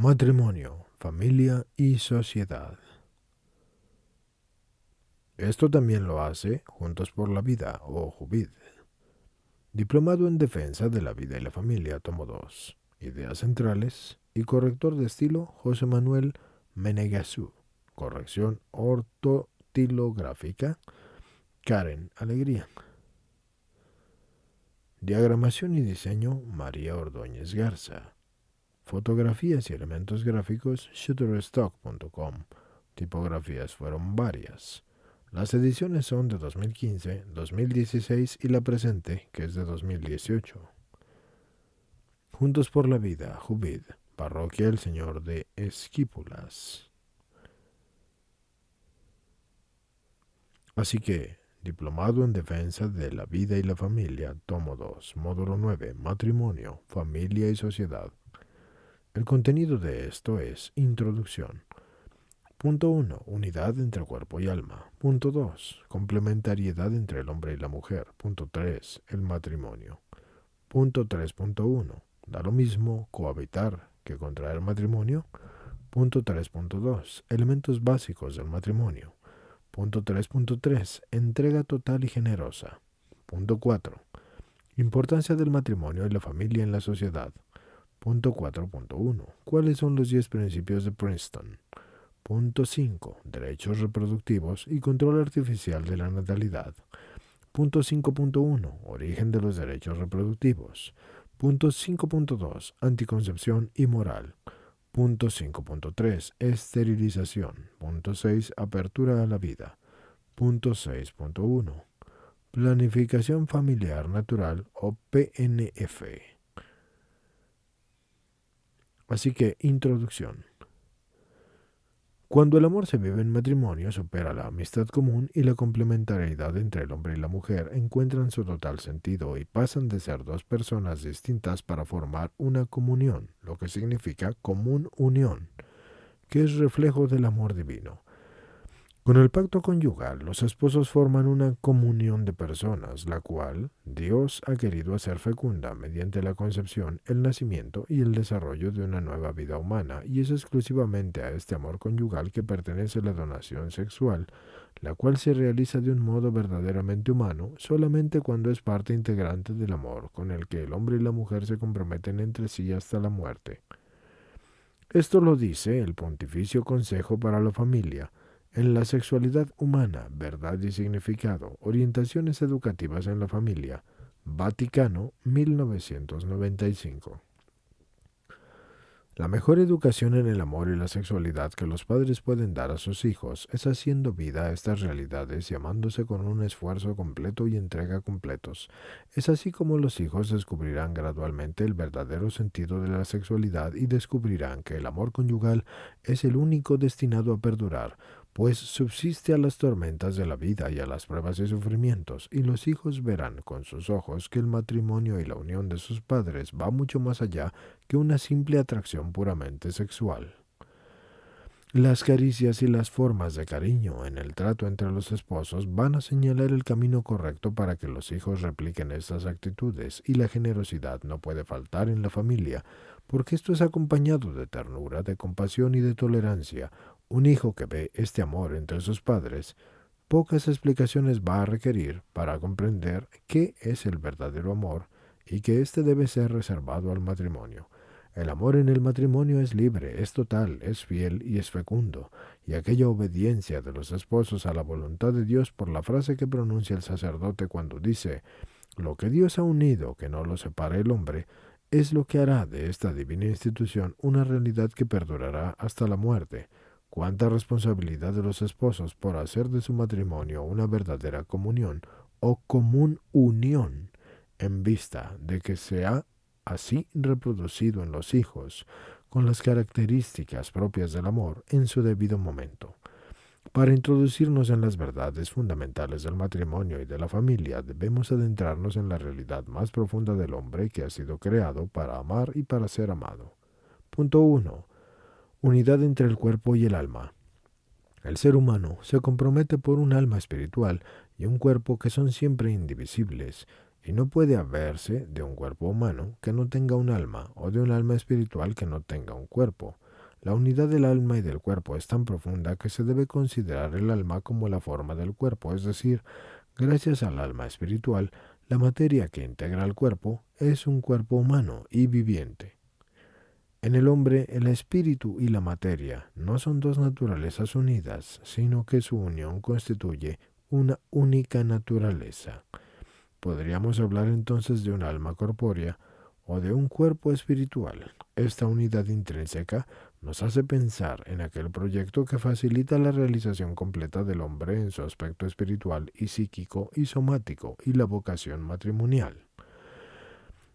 Matrimonio, familia y sociedad. Esto también lo hace Juntos por la Vida o JUVID. Diplomado en Defensa de la Vida y la Familia, tomo 2. Ideas centrales y corrector de estilo José Manuel Menegasú. Corrección ortotilográfica Karen Alegría. Diagramación y diseño María Ordóñez Garza. Fotografías y elementos gráficos shutterstock.com. Tipografías fueron varias. Las ediciones son de 2015, 2016 y la presente, que es de 2018. Juntos por la Vida, JUVID, Parroquia El Señor de Esquípulas. Así que, Diplomado en Defensa de la Vida y la Familia, tomo 2, módulo 9, Matrimonio, Familia y Sociedad. El contenido de esto es Introducción. Punto 1. Unidad entre cuerpo y alma. Punto 2. Complementariedad entre el hombre y la mujer. Punto 3. El matrimonio. Punto 3.1. Da lo mismo cohabitar que contraer matrimonio. Punto 3.2. Elementos básicos del matrimonio. Punto 3.3. Entrega total y generosa. Punto 4. Importancia del matrimonio y la familia en la sociedad. Punto 4.1. ¿Cuáles son los 10 principios de Princeton? Punto 5. Derechos reproductivos y control artificial de la natalidad. Punto 5.1. Origen de los derechos reproductivos. Punto 5.2. Anticoncepción y moral. Punto 5.3. Esterilización. Punto 6. Apertura a la vida. Punto 6.1. Planificación familiar natural o PNF. Así que, introducción. Cuando el amor se vive en matrimonio, supera la amistad común y la complementariedad entre el hombre y la mujer encuentran su total sentido y pasan de ser dos personas distintas para formar una comunión, lo que significa común unión, que es reflejo del amor divino. Con el pacto conyugal, los esposos forman una comunión de personas, la cual Dios ha querido hacer fecunda mediante la concepción, el nacimiento y el desarrollo de una nueva vida humana, y es exclusivamente a este amor conyugal que pertenece la donación sexual, la cual se realiza de un modo verdaderamente humano solamente cuando es parte integrante del amor con el que el hombre y la mujer se comprometen entre sí hasta la muerte. Esto lo dice el Pontificio Consejo para la Familia, en la sexualidad humana, verdad y significado, orientaciones educativas en la familia, Vaticano, 1995. La mejor educación en el amor y la sexualidad que los padres pueden dar a sus hijos es haciendo vida a estas realidades y amándose con un esfuerzo completo y entrega completos. Es así como los hijos descubrirán gradualmente el verdadero sentido de la sexualidad y descubrirán que el amor conyugal es el único destinado a perdurar, pues subsiste a las tormentas de la vida y a las pruebas y sufrimientos, y los hijos verán con sus ojos que el matrimonio y la unión de sus padres va mucho más allá que una simple atracción puramente sexual. Las caricias y las formas de cariño en el trato entre los esposos van a señalar el camino correcto para que los hijos repliquen estas actitudes, y la generosidad no puede faltar en la familia, porque esto es acompañado de ternura, de compasión y de tolerancia. Un hijo que ve este amor entre sus padres, pocas explicaciones va a requerir para comprender qué es el verdadero amor y que éste debe ser reservado al matrimonio. El amor en el matrimonio es libre, es total, es fiel y es fecundo, y aquella obediencia de los esposos a la voluntad de Dios por la frase que pronuncia el sacerdote cuando dice, lo que Dios ha unido, que no lo separe el hombre, es lo que hará de esta divina institución una realidad que perdurará hasta la muerte. Cuánta responsabilidad de los esposos por hacer de su matrimonio una verdadera comunión o común unión, en vista de que sea así reproducido en los hijos, con las características propias del amor en su debido momento. Para introducirnos en las verdades fundamentales del matrimonio y de la familia, debemos adentrarnos en la realidad más profunda del hombre que ha sido creado para amar y para ser amado. Punto 1. Unidad entre el cuerpo y el alma. El ser humano se compromete por un alma espiritual y un cuerpo que son siempre indivisibles, y no puede haberse de un cuerpo humano que no tenga un alma o de un alma espiritual que no tenga un cuerpo. La unidad del alma y del cuerpo es tan profunda que se debe considerar el alma como la forma del cuerpo, es decir, gracias al alma espiritual, la materia que integra el cuerpo es un cuerpo humano y viviente. En el hombre, el espíritu y la materia no son dos naturalezas unidas, sino que su unión constituye una única naturaleza. Podríamos hablar entonces de un alma corpórea o de un cuerpo espiritual. Esta unidad intrínseca nos hace pensar en aquel proyecto que facilita la realización completa del hombre en su aspecto espiritual y psíquico y somático y la vocación matrimonial.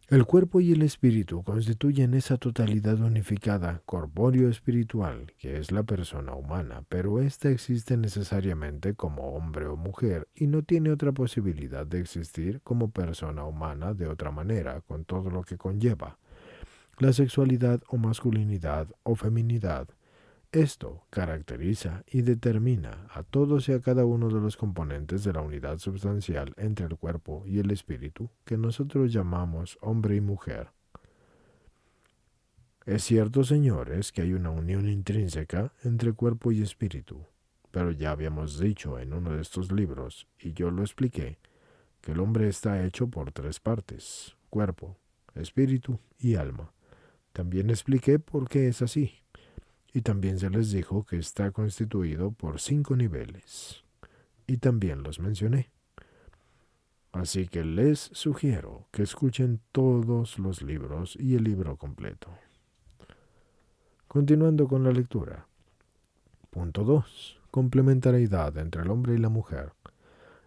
El cuerpo y el espíritu constituyen esa totalidad unificada, corpóreo-espiritual, que es la persona humana, pero ésta existe necesariamente como hombre o mujer y no tiene otra posibilidad de existir como persona humana de otra manera, con todo lo que conlleva. La sexualidad o masculinidad o feminidad. Esto caracteriza y determina a todos y a cada uno de los componentes de la unidad substancial entre el cuerpo y el espíritu, que nosotros llamamos hombre y mujer. Es cierto, señores, que hay una unión intrínseca entre cuerpo y espíritu, pero ya habíamos dicho en uno de estos libros, y yo lo expliqué, que el hombre está hecho por tres partes: cuerpo, espíritu y alma. También expliqué por qué es así. Y también se les dijo que está constituido por 5 niveles. Y también los mencioné. Así que les sugiero que escuchen todos los libros y el libro completo. Continuando con la lectura. Punto 2. Complementariedad entre el hombre y la mujer.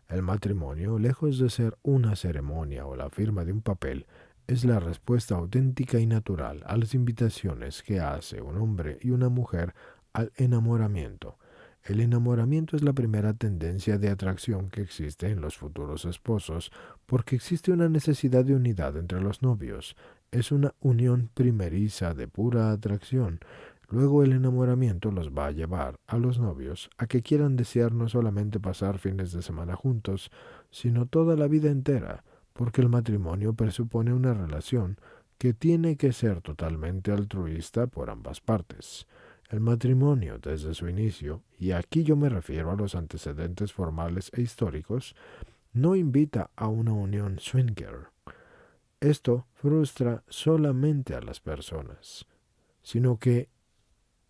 El matrimonio, lejos de ser una ceremonia o la firma de un papel, es la respuesta auténtica y natural a las invitaciones que hace un hombre y una mujer al enamoramiento. El enamoramiento es la primera tendencia de atracción que existe en los futuros esposos porque existe una necesidad de unidad entre los novios. Es una unión primeriza de pura atracción. Luego el enamoramiento los va a llevar a los novios a que quieran desear no solamente pasar fines de semana juntos, sino toda la vida entera, porque el matrimonio presupone una relación que tiene que ser totalmente altruista por ambas partes. El matrimonio, desde su inicio, y aquí yo me refiero a los antecedentes formales e históricos, no invita a una unión swinger. Esto frustra solamente a las personas, sino que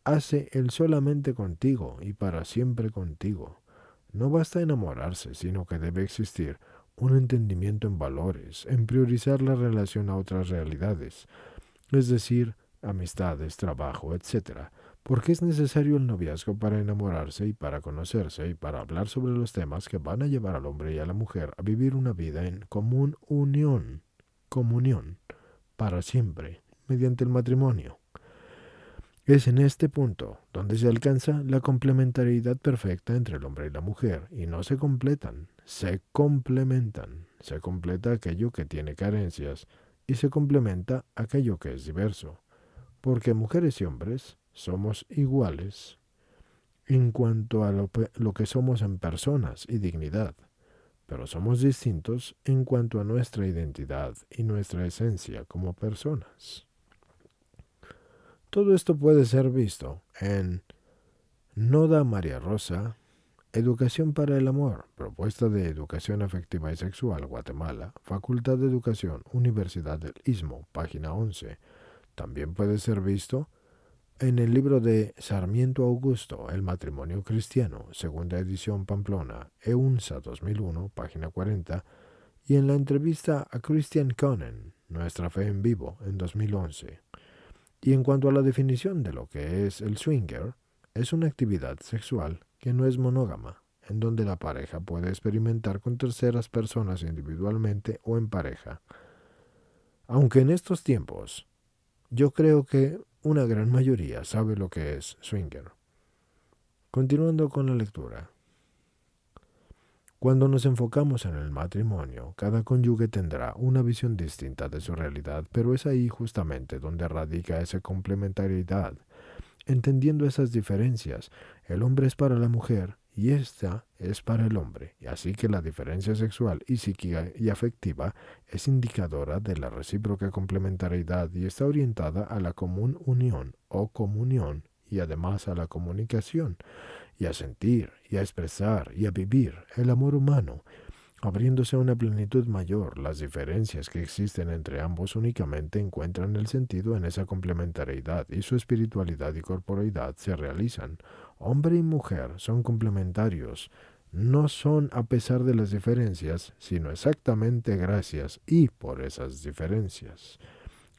hace el solamente contigo y para siempre contigo. No basta enamorarse, sino que debe existir un entendimiento en valores, en priorizar la relación a otras realidades, es decir, amistades, trabajo, etc. Porque es necesario el noviazgo para enamorarse y para conocerse y para hablar sobre los temas que van a llevar al hombre y a la mujer a vivir una vida en comunión, para siempre, mediante el matrimonio. Es en este punto donde se alcanza la complementariedad perfecta entre el hombre y la mujer, y no se completan, se complementan. Se completa aquello que tiene carencias y se complementa aquello que es diverso, porque mujeres y hombres somos iguales en cuanto a lo que somos en personas y dignidad, pero somos distintos en cuanto a nuestra identidad y nuestra esencia como personas. Todo esto puede ser visto en Noda María Rosa, Educación para el Amor, Propuesta de Educación Afectiva y Sexual, Guatemala, Facultad de Educación, Universidad del Istmo, página 11. También puede ser visto en el libro de Sarmiento Augusto, El matrimonio cristiano, segunda edición Pamplona, EUNSA 2001, página 40, y en la entrevista a Christian Conan, Nuestra fe en vivo, en 2011. Y en cuanto a la definición de lo que es el swinger, es una actividad sexual que no es monógama, en donde la pareja puede experimentar con terceras personas individualmente o en pareja. Aunque en estos tiempos, yo creo que una gran mayoría sabe lo que es swinger. Continuando con la lectura. Cuando nos enfocamos en el matrimonio, cada cónyuge tendrá una visión distinta de su realidad, pero es ahí justamente donde radica esa complementariedad. Entendiendo esas diferencias, el hombre es para la mujer y esta es para el hombre, y así que la diferencia sexual y psíquica y afectiva es indicadora de la recíproca complementariedad y está orientada a la común unión o comunión y además a la comunicación, y a sentir, y a expresar, y a vivir el amor humano, abriéndose a una plenitud mayor. Las diferencias que existen entre ambos únicamente encuentran el sentido en esa complementariedad, y su espiritualidad y corporeidad se realizan. Hombre y mujer son complementarios, no son a pesar de las diferencias, sino exactamente gracias y por esas diferencias.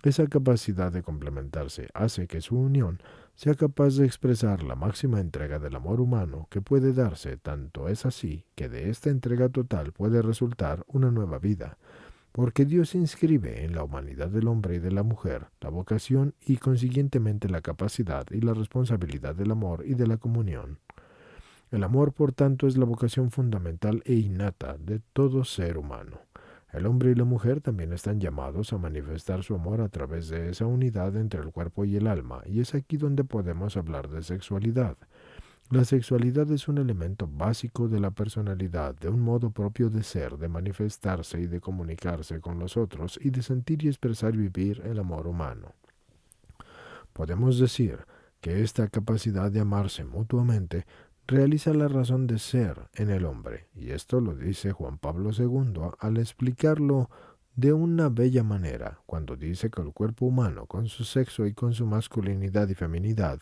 Esa capacidad de complementarse hace que su unión sea capaz de expresar la máxima entrega del amor humano que puede darse. Tanto es así que de esta entrega total puede resultar una nueva vida, porque Dios inscribe en la humanidad del hombre y de la mujer la vocación y consiguientemente la capacidad y la responsabilidad del amor y de la comunión. El amor, por tanto, es la vocación fundamental e innata de todo ser humano. El hombre y la mujer también están llamados a manifestar su amor a través de esa unidad entre el cuerpo y el alma, y es aquí donde podemos hablar de sexualidad. La sexualidad es un elemento básico de la personalidad, de un modo propio de ser, de manifestarse y de comunicarse con los otros, y de sentir y expresar y vivir el amor humano. Podemos decir que esta capacidad de amarse mutuamente realiza la razón de ser en el hombre, y esto lo dice Juan Pablo II al explicarlo de una bella manera, cuando dice que el cuerpo humano, con su sexo y con su masculinidad y feminidad,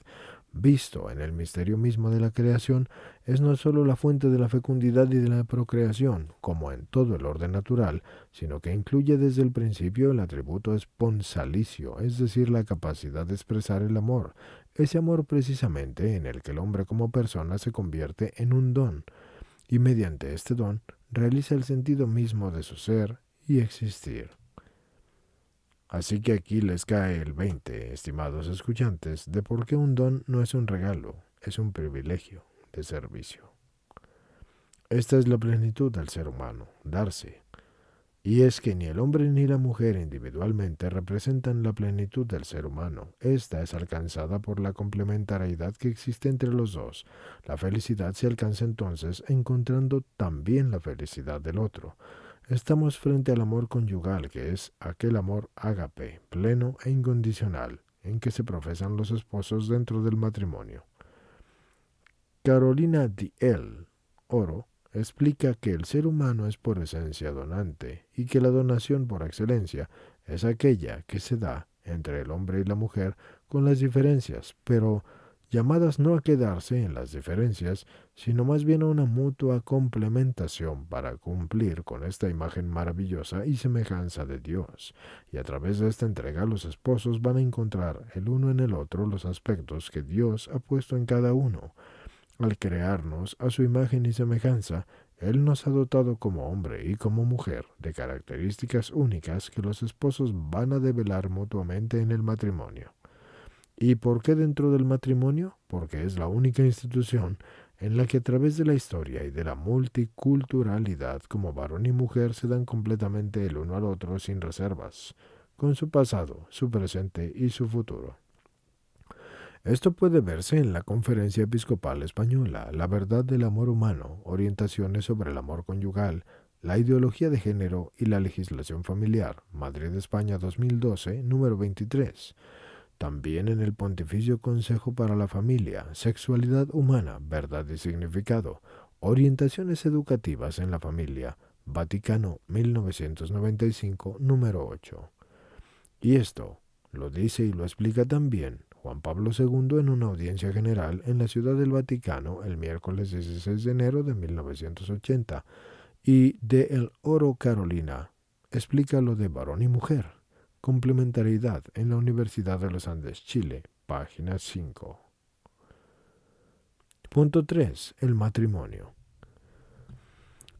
visto en el misterio mismo de la creación, es no sólo la fuente de la fecundidad y de la procreación, como en todo el orden natural, sino que incluye desde el principio el atributo esponsalicio, es decir, la capacidad de expresar el amor, ese amor precisamente en el que el hombre como persona se convierte en un don, y mediante este don realiza el sentido mismo de su ser y existir. Así que aquí les cae el 20, estimados escuchantes, de por qué un don no es un regalo, es un privilegio de servicio. Esta es la plenitud del ser humano, darse. Y es que ni el hombre ni la mujer individualmente representan la plenitud del ser humano. Esta es alcanzada por la complementariedad que existe entre los dos. La felicidad se alcanza entonces encontrando también la felicidad del otro. Estamos frente al amor conyugal, que es aquel amor ágape, pleno e incondicional, en que se profesan los esposos dentro del matrimonio. Carolina Diel Oro explica que el ser humano es por esencia donante y que la donación por excelencia es aquella que se da entre el hombre y la mujer con las diferencias, pero llamadas no a quedarse en las diferencias, sino más bien a una mutua complementación para cumplir con esta imagen maravillosa y semejanza de Dios. Y a través de esta entrega los esposos van a encontrar el uno en el otro los aspectos que Dios ha puesto en cada uno. Al crearnos a su imagen y semejanza, Él nos ha dotado como hombre y como mujer de características únicas que los esposos van a develar mutuamente en el matrimonio. ¿Y por qué dentro del matrimonio? Porque es la única institución en la que a través de la historia y de la multiculturalidad como varón y mujer se dan completamente el uno al otro sin reservas, con su pasado, su presente y su futuro. Esto puede verse en la Conferencia Episcopal Española, La verdad del amor humano, orientaciones sobre el amor conyugal, la ideología de género y la legislación familiar, Madrid, España 2012, número 23. También en el Pontificio Consejo para la Familia, Sexualidad Humana, Verdad y Significado, Orientaciones Educativas en la Familia, Vaticano 1995, número 8. Y esto lo dice y lo explica también Juan Pablo II en una audiencia general en la Ciudad del Vaticano el miércoles 16 de enero de 1980. Y de El Oro Carolina explica lo de varón y mujer. Complementariedad en la Universidad de los Andes, Chile, página 5. Punto 3. El matrimonio.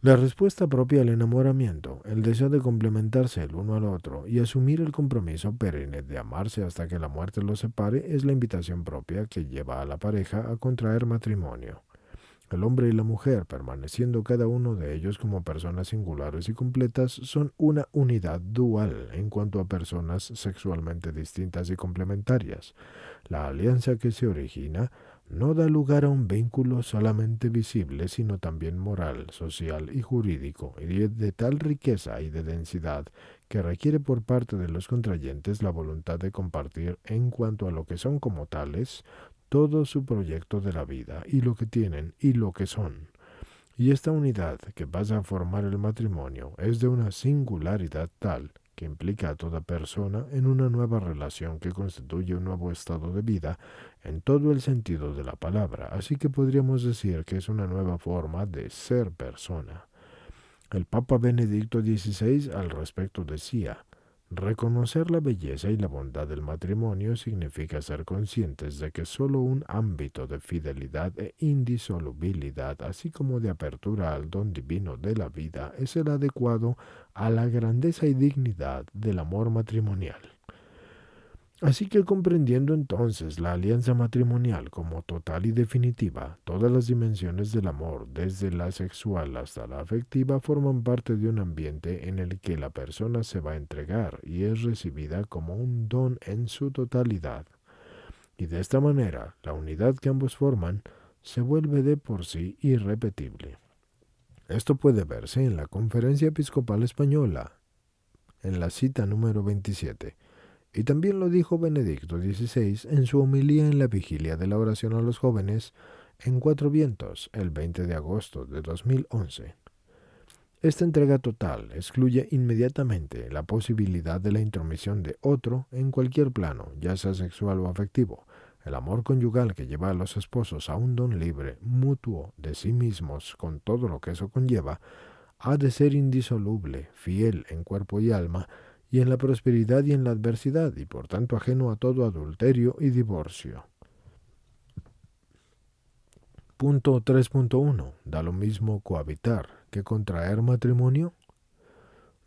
La respuesta propia al enamoramiento, el deseo de complementarse el uno al otro y asumir el compromiso perenne de amarse hasta que la muerte los separe, es la invitación propia que lleva a la pareja a contraer matrimonio. El hombre y la mujer, permaneciendo cada uno de ellos como personas singulares y completas, son una unidad dual en cuanto a personas sexualmente distintas y complementarias. La alianza que se origina no da lugar a un vínculo solamente visible, sino también moral, social y jurídico, y de tal riqueza y de densidad que requiere por parte de los contrayentes la voluntad de compartir en cuanto a lo que son como tales todo su proyecto de la vida y lo que tienen y lo que son. Y esta unidad que pasa a formar el matrimonio es de una singularidad tal que implica a toda persona en una nueva relación que constituye un nuevo estado de vida en todo el sentido de la palabra, así que podríamos decir que es una nueva forma de ser persona. El Papa Benedicto XVI al respecto decía: reconocer la belleza y la bondad del matrimonio significa ser conscientes de que solo un ámbito de fidelidad e indisolubilidad, así como de apertura al don divino de la vida, es el adecuado a la grandeza y dignidad del amor matrimonial. Así que comprendiendo entonces la alianza matrimonial como total y definitiva, todas las dimensiones del amor, desde la sexual hasta la afectiva, forman parte de un ambiente en el que la persona se va a entregar y es recibida como un don en su totalidad. Y de esta manera, la unidad que ambos forman se vuelve de por sí irrepetible. Esto puede verse en la Conferencia Episcopal Española, en la cita número 27. Y también lo dijo Benedicto XVI en su homilía en la vigilia de la oración a los jóvenes en Cuatro Vientos, el 20 de agosto de 2011. Esta entrega total excluye inmediatamente la posibilidad de la intromisión de otro en cualquier plano, ya sea sexual o afectivo. El amor conyugal que lleva a los esposos a un don libre, mutuo de sí mismos, con todo lo que eso conlleva, ha de ser indisoluble, fiel en cuerpo y alma, y en la prosperidad y en la adversidad, y por tanto ajeno a todo adulterio y divorcio. Punto 3.1. ¿Da lo mismo cohabitar que contraer matrimonio?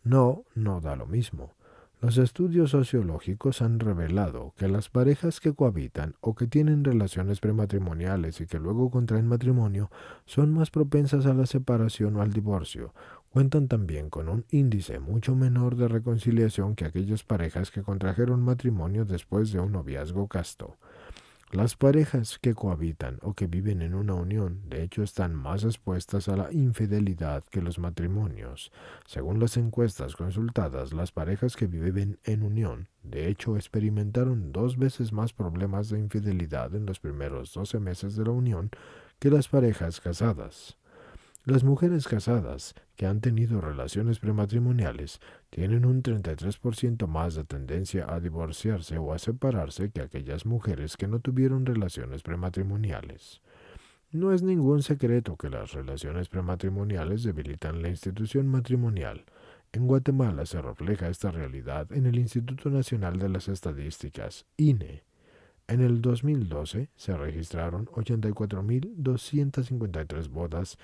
No, no da lo mismo. Los estudios sociológicos han revelado que las parejas que cohabitan o que tienen relaciones prematrimoniales y que luego contraen matrimonio son más propensas a la separación o al divorcio. Cuentan también con un índice mucho menor de reconciliación que aquellas parejas que contrajeron matrimonio después de un noviazgo casto. Las parejas que cohabitan o que viven en una unión, de hecho, están más expuestas a la infidelidad que los matrimonios. Según las encuestas consultadas, las parejas que viven en unión, de hecho, experimentaron 2 veces más problemas de infidelidad en los primeros 12 meses de la unión que las parejas casadas. Las mujeres casadas que han tenido relaciones prematrimoniales tienen un 33% más de tendencia a divorciarse o a separarse que aquellas mujeres que no tuvieron relaciones prematrimoniales. No es ningún secreto que las relaciones prematrimoniales debilitan la institución matrimonial. En Guatemala se refleja esta realidad en el Instituto Nacional de las Estadísticas, INE. En el 2012 se registraron 84.253 bodas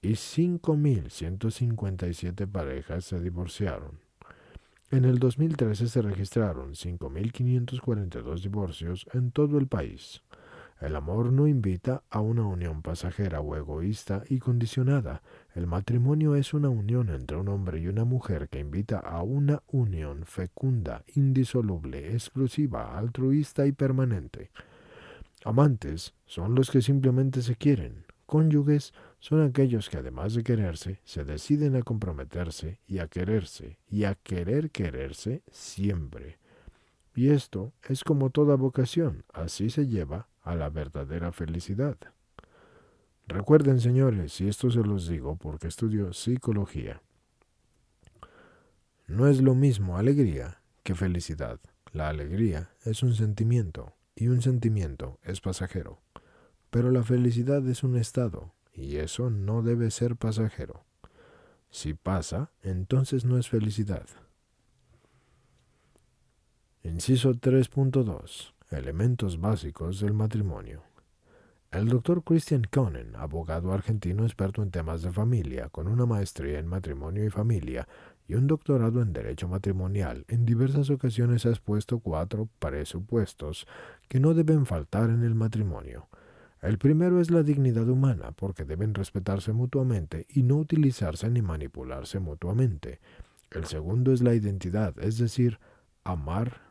y 5.157 parejas se divorciaron. En el 2013 se registraron 5.542 divorcios en todo el país. El amor no invita a una unión pasajera o egoísta y condicionada. El matrimonio es una unión entre un hombre y una mujer que invita a una unión fecunda, indisoluble, exclusiva, altruista y permanente. Amantes son los que simplemente se quieren. Cónyuges son aquellos que además de quererse, se deciden a comprometerse y a quererse y a querer quererse siempre. Y esto es como toda vocación, así se lleva a la verdadera felicidad. Recuerden, señores, y esto se los digo porque estudio psicología, no es lo mismo alegría que felicidad. La alegría es un sentimiento y un sentimiento es pasajero. Pero la felicidad es un estado, y eso no debe ser pasajero. Si pasa, entonces no es felicidad. Inciso 3.2. Elementos básicos del matrimonio. El doctor Christian Conen, abogado argentino experto en temas de familia, con una maestría en matrimonio y familia y un doctorado en derecho matrimonial, en diversas ocasiones ha expuesto 4 presupuestos que no deben faltar en el matrimonio. El primero es la dignidad humana, porque deben respetarse mutuamente y no utilizarse ni manipularse mutuamente. El segundo es la identidad, es decir, amar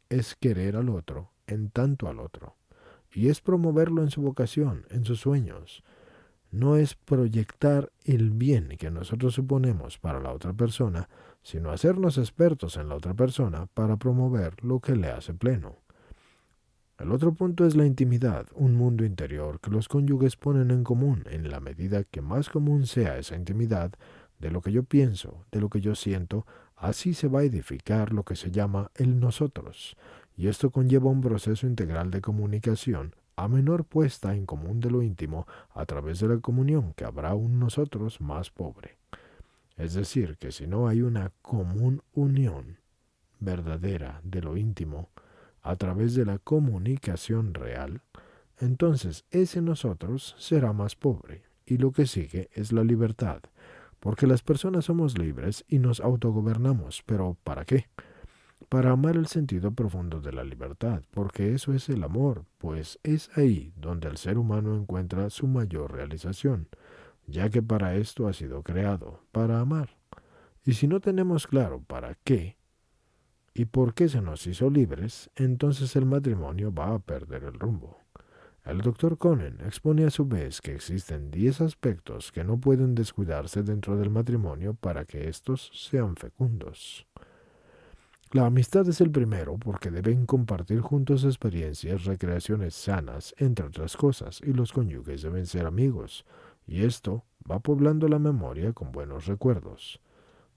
es querer al otro, en tanto al otro, y es promoverlo en su vocación, en sus sueños. No es proyectar el bien que nosotros suponemos para la otra persona, sino hacernos expertos en la otra persona para promover lo que le hace pleno. El otro punto es la intimidad, un mundo interior que los cónyuges ponen en común en la medida que más común sea esa intimidad de lo que yo pienso, de lo que yo siento, así se va a edificar lo que se llama el nosotros. Y esto conlleva un proceso integral de comunicación a menor puesta en común de lo íntimo a través de la comunión que habrá un nosotros más pobre. Es decir, que si no hay una común unión verdadera de lo íntimo a través de la comunicación real, entonces ese nosotros será más pobre, y lo que sigue es la libertad, porque las personas somos libres y nos autogobernamos, pero ¿para qué? Para amar el sentido profundo de la libertad, porque eso es el amor, pues es ahí donde el ser humano encuentra su mayor realización, ya que para esto ha sido creado, para amar. Y si no tenemos claro para qué y por qué se nos hizo libres, entonces el matrimonio va a perder el rumbo. El doctor Conen expone a su vez que existen 10 aspectos que no pueden descuidarse dentro del matrimonio para que estos sean fecundos. La amistad es el primero porque deben compartir juntos experiencias, recreaciones sanas, entre otras cosas, y los cónyuges deben ser amigos, y esto va poblando la memoria con buenos recuerdos.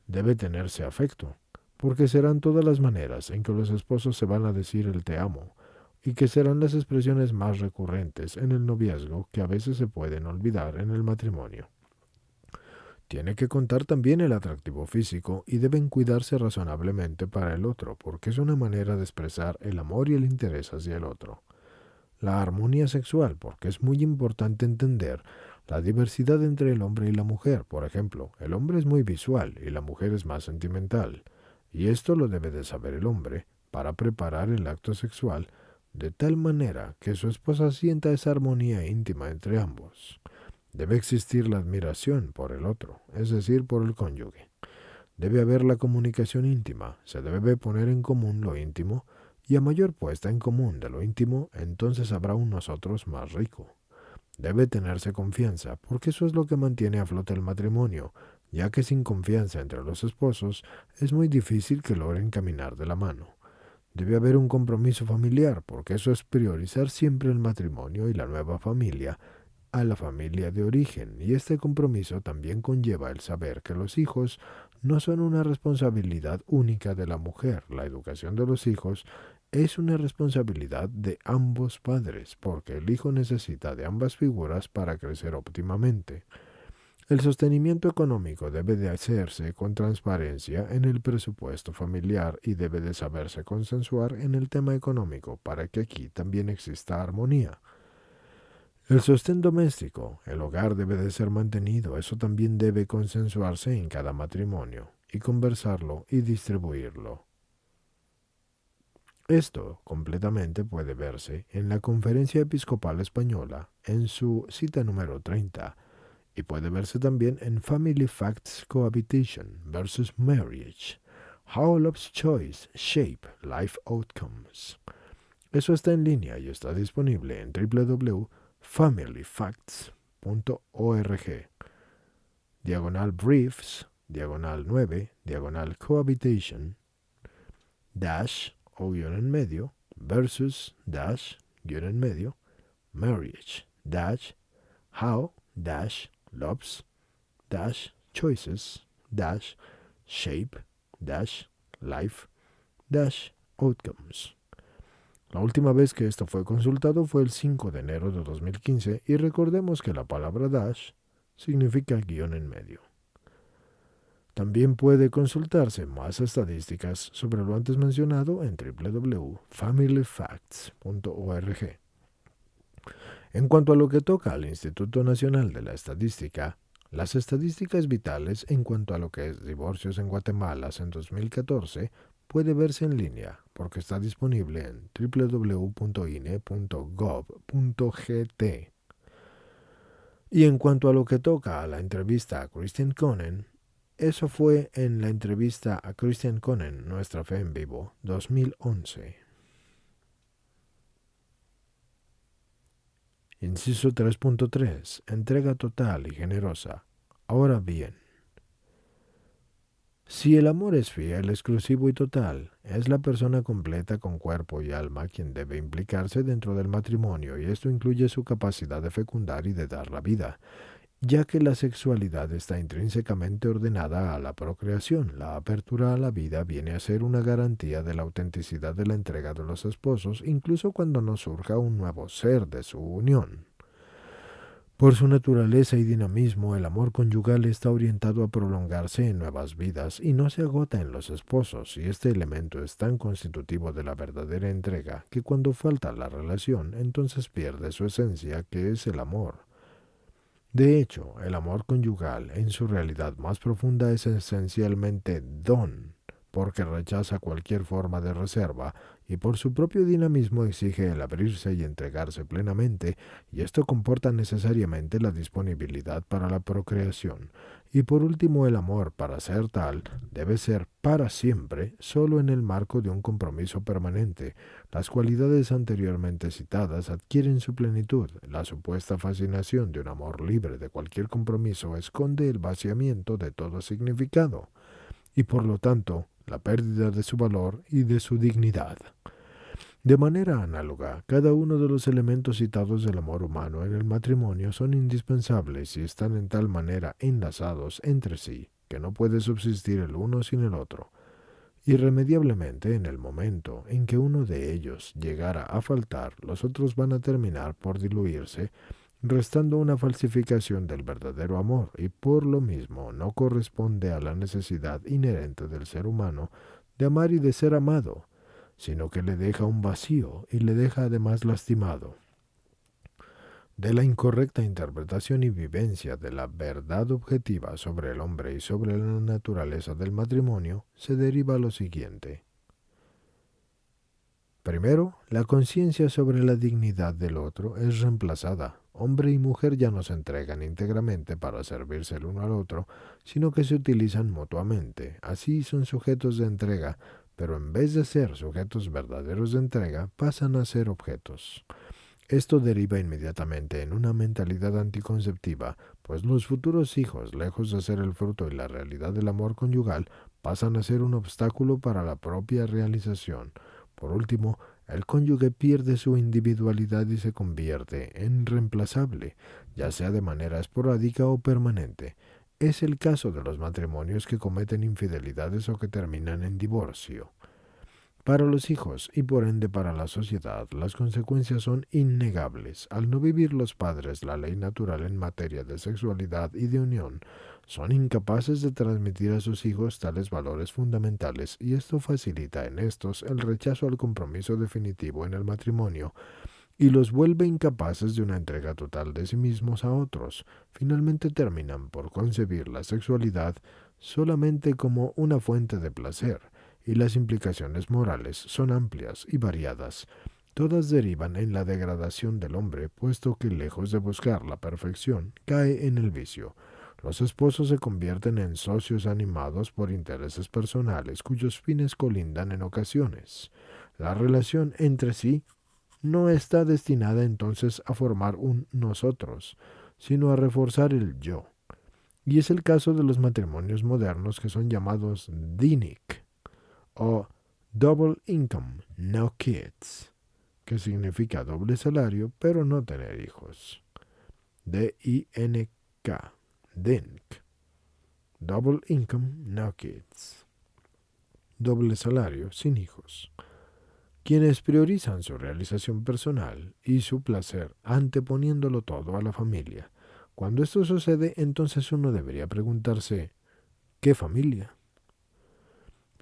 Debe tenerse afecto, porque serán todas las maneras en que los esposos se van a decir el te amo, y que serán las expresiones más recurrentes en el noviazgo que a veces se pueden olvidar en el matrimonio. Tiene que contar también el atractivo físico y deben cuidarse razonablemente para el otro, porque es una manera de expresar el amor y el interés hacia el otro. La armonía sexual, porque es muy importante entender la diversidad entre el hombre y la mujer. Por ejemplo, el hombre es muy visual y la mujer es más sentimental, y esto lo debe de saber el hombre para preparar el acto sexual de tal manera que su esposa sienta esa armonía íntima entre ambos. Debe existir la admiración por el otro, es decir, por el cónyuge. Debe haber la comunicación íntima, se debe poner en común lo íntimo, y a mayor puesta en común de lo íntimo, entonces habrá un nosotros más rico. Debe tenerse confianza, porque eso es lo que mantiene a flote el matrimonio, ya que sin confianza entre los esposos es muy difícil que logren caminar de la mano. Debe haber un compromiso familiar, porque eso es priorizar siempre el matrimonio y la nueva familia a la familia de origen, y este compromiso también conlleva el saber que los hijos no son una responsabilidad única de la mujer. La educación de los hijos es una responsabilidad de ambos padres, porque el hijo necesita de ambas figuras para crecer óptimamente. El sostenimiento económico debe de hacerse con transparencia en el presupuesto familiar y debe de saberse consensuar en el tema económico para que aquí también exista armonía. El sostén doméstico, el hogar debe de ser mantenido, eso también debe consensuarse en cada matrimonio, y conversarlo y distribuirlo. Esto completamente puede verse en la Conferencia Episcopal Española, en su cita número 30, y puede verse también en Family Facts Cohabitation versus Marriage, How Love's Choice Shape Life Outcomes. Eso está en línea y está disponible en www.familyfacts.org, diagonal briefs, diagonal 9, diagonal cohabitation, dash o guión en medio, versus dash, guión en medio, marriage, dash, how, dash, loves, dash, choices, dash, shape, dash, life, dash, outcomes. La última vez que esto fue consultado fue el 5 de enero de 2015 y recordemos que la palabra dash significa guión en medio. También puede consultarse más estadísticas sobre lo antes mencionado en www.familyfacts.org. En cuanto a lo que toca al Instituto Nacional de la Estadística, las estadísticas vitales en cuanto a lo que es divorcios en Guatemala en 2014 puede verse en línea porque está disponible en www.ine.gov.gt. Y en cuanto a lo que toca a la entrevista a Christian Conen, eso fue en la entrevista a Christian Conen, Nuestra Fe en Vivo, 2011. Inciso 3.3. Entrega total y generosa. Ahora bien, Si el amor es fiel, exclusivo y total, es la persona completa con cuerpo y alma quien debe implicarse dentro del matrimonio, y esto incluye su capacidad de fecundar y de dar la vida, ya que la sexualidad está intrínsecamente ordenada a la procreación. La apertura a la vida viene a ser una garantía de la autenticidad de la entrega de los esposos, incluso cuando no surja un nuevo ser de su unión. Por su naturaleza y dinamismo, el amor conyugal está orientado a prolongarse en nuevas vidas y no se agota en los esposos, y este elemento es tan constitutivo de la verdadera entrega que cuando falta la relación, entonces pierde su esencia, que es el amor. De hecho, el amor conyugal, en su realidad más profunda, es esencialmente don, porque rechaza cualquier forma de reserva y por su propio dinamismo exige el abrirse y entregarse plenamente, y esto comporta necesariamente la disponibilidad para la procreación. Y por último, el amor, para ser tal, debe ser para siempre, solo en el marco de un compromiso permanente. Las cualidades anteriormente citadas adquieren su plenitud. La supuesta fascinación de un amor libre de cualquier compromiso esconde el vaciamiento de todo significado y por lo tanto la pérdida de su valor y de su dignidad. De manera análoga, cada uno de los elementos citados del amor humano en el matrimonio son indispensables y están en tal manera enlazados entre sí que no puede subsistir el uno sin el otro. Irremediablemente, en el momento en que uno de ellos llegara a faltar, los otros van a terminar por diluirse, restando una falsificación del verdadero amor, y por lo mismo no corresponde a la necesidad inherente del ser humano de amar y de ser amado, sino que le deja un vacío y le deja además lastimado. De la incorrecta interpretación y vivencia de la verdad objetiva sobre el hombre y sobre la naturaleza del matrimonio se deriva lo siguiente. Primero, la conciencia sobre la dignidad del otro es reemplazada. Hombre y mujer ya no se entregan íntegramente para servirse el uno al otro, sino que se utilizan mutuamente. Así son sujetos de entrega, pero en vez de ser sujetos verdaderos de entrega, pasan a ser objetos. Esto deriva inmediatamente en una mentalidad anticonceptiva, pues los futuros hijos, lejos de ser el fruto y la realidad del amor conyugal, pasan a ser un obstáculo para la propia realización. Por último, el cónyuge pierde su individualidad y se convierte en reemplazable, ya sea de manera esporádica o permanente. Es el caso de los matrimonios que cometen infidelidades o que terminan en divorcio. Para los hijos y por ende para la sociedad, las consecuencias son innegables. Al no vivir los padres la ley natural en materia de sexualidad y de unión, son incapaces de transmitir a sus hijos tales valores fundamentales, y esto facilita en estos el rechazo al compromiso definitivo en el matrimonio y los vuelve incapaces de una entrega total de sí mismos a otros. Finalmente terminan por concebir la sexualidad solamente como una fuente de placer, y las implicaciones morales son amplias y variadas. Todas derivan en la degradación del hombre, puesto que lejos de buscar la perfección, cae en el vicio. Los esposos se convierten en socios animados por intereses personales cuyos fines colindan en ocasiones. La relación entre sí no está destinada entonces a formar un nosotros, sino a reforzar el yo. Y es el caso de los matrimonios modernos que son llamados DINIC o Double Income, No Kids, que significa doble salario pero no tener hijos. DINK, DINK, Double Income, No Kids, doble salario sin hijos, quienes priorizan su realización personal y su placer anteponiéndolo todo a la familia. Cuando esto sucede, entonces uno debería preguntarse, ¿qué familia?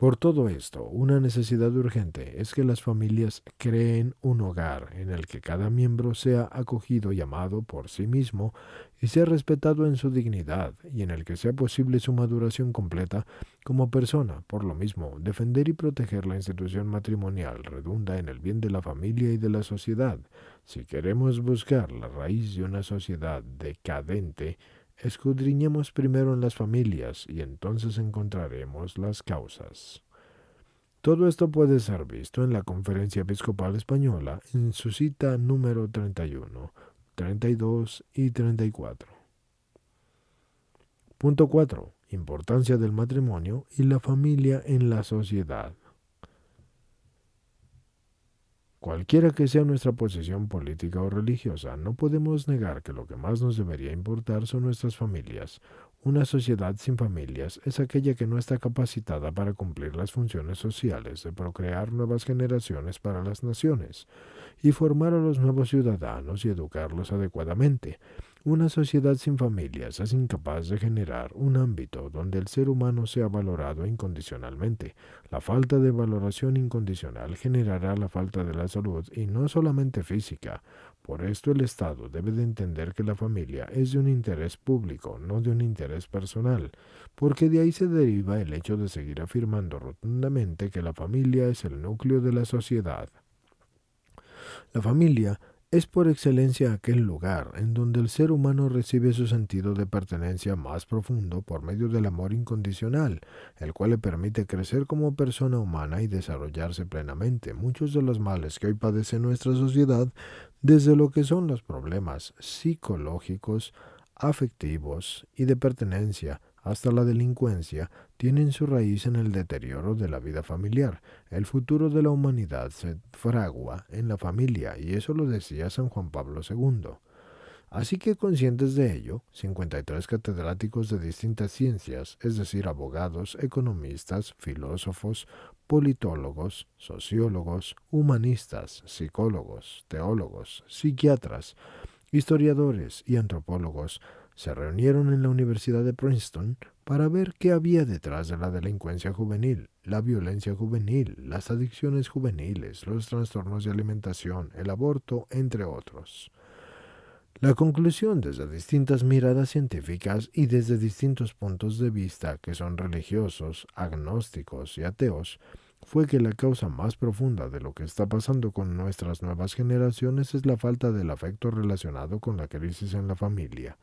Por todo esto, una necesidad urgente es que las familias creen un hogar en el que cada miembro sea acogido y amado por sí mismo y sea respetado en su dignidad, y en el que sea posible su maduración completa como persona. Por lo mismo, defender y proteger la institución matrimonial redunda en el bien de la familia y de la sociedad. Si queremos buscar la raíz de una sociedad decadente, escudriñemos primero en las familias y entonces encontraremos las causas. Todo esto puede ser visto en la Conferencia Episcopal Española en su cita número 31, 32 y 34. Punto 4. importancia del matrimonio y la familia en la sociedad. Cualquiera que sea nuestra posición política o religiosa, no podemos negar que lo que más nos debería importar son nuestras familias. Una sociedad sin familias es aquella que no está capacitada para cumplir las funciones sociales de procrear nuevas generaciones para las naciones y formar a los nuevos ciudadanos y educarlos adecuadamente. Una sociedad sin familias es incapaz de generar un ámbito donde el ser humano sea valorado incondicionalmente. La falta de valoración incondicional generará la falta de la salud y no solamente física. Por esto el Estado debe de entender que la familia es de un interés público, no de un interés personal, porque de ahí se deriva el hecho de seguir afirmando rotundamente que la familia es el núcleo de la sociedad. La familia es por excelencia aquel lugar en donde el ser humano recibe su sentido de pertenencia más profundo por medio del amor incondicional, el cual le permite crecer como persona humana y desarrollarse plenamente. Muchos de los males que hoy padece nuestra sociedad, desde lo que son los problemas psicológicos, afectivos y de pertenencia, hasta la delincuencia, tienen su raíz en el deterioro de la vida familiar. El futuro de la humanidad se fragua en la familia, y eso lo decía San Juan Pablo II. Así que conscientes de ello, 53 catedráticos de distintas ciencias, es decir, abogados, economistas, filósofos, politólogos, sociólogos, humanistas, psicólogos, teólogos, psiquiatras, historiadores y antropólogos, se reunieron en la Universidad de Princeton para ver qué había detrás de la delincuencia juvenil, la violencia juvenil, las adicciones juveniles, los trastornos de alimentación, el aborto, entre otros. La conclusión desde distintas miradas científicas y desde distintos puntos de vista que son religiosos, agnósticos y ateos, fue que la causa más profunda de lo que está pasando con nuestras nuevas generaciones es la falta del afecto relacionado con la crisis en la familia.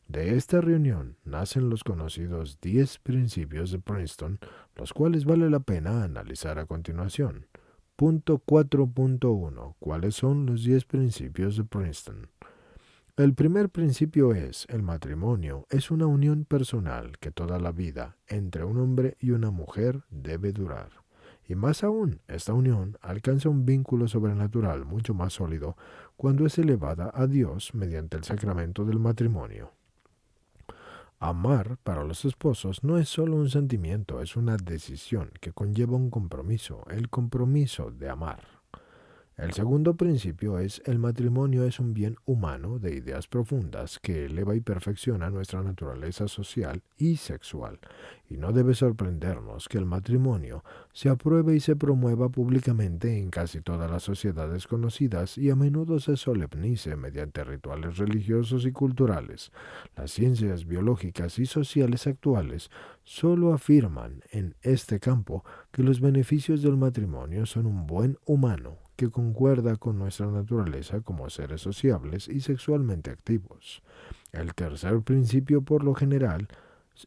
De esta reunión nacen los conocidos 10 principios de Princeton, los cuales vale la pena analizar a continuación. Punto 4.1. ¿Cuáles son los 10 principios de Princeton? El primer principio es: el matrimonio es una unión personal que toda la vida entre un hombre y una mujer debe durar. Y más aún, esta unión alcanza un vínculo sobrenatural mucho más sólido cuando es elevada a Dios mediante el sacramento del matrimonio. Amar para los esposos no es solo un sentimiento, es una decisión que conlleva un compromiso, el compromiso de amar. El segundo principio es: el matrimonio es un bien humano de ideas profundas que eleva y perfecciona nuestra naturaleza social y sexual, y no debe sorprendernos que el matrimonio se apruebe y se promueva públicamente en casi todas las sociedades conocidas y a menudo se solemnice mediante rituales religiosos y culturales. Las ciencias biológicas y sociales actuales solo afirman en este campo que los beneficios del matrimonio son un buen humano que concuerda con nuestra naturaleza como seres sociables y sexualmente activos. El tercer principio, por lo general,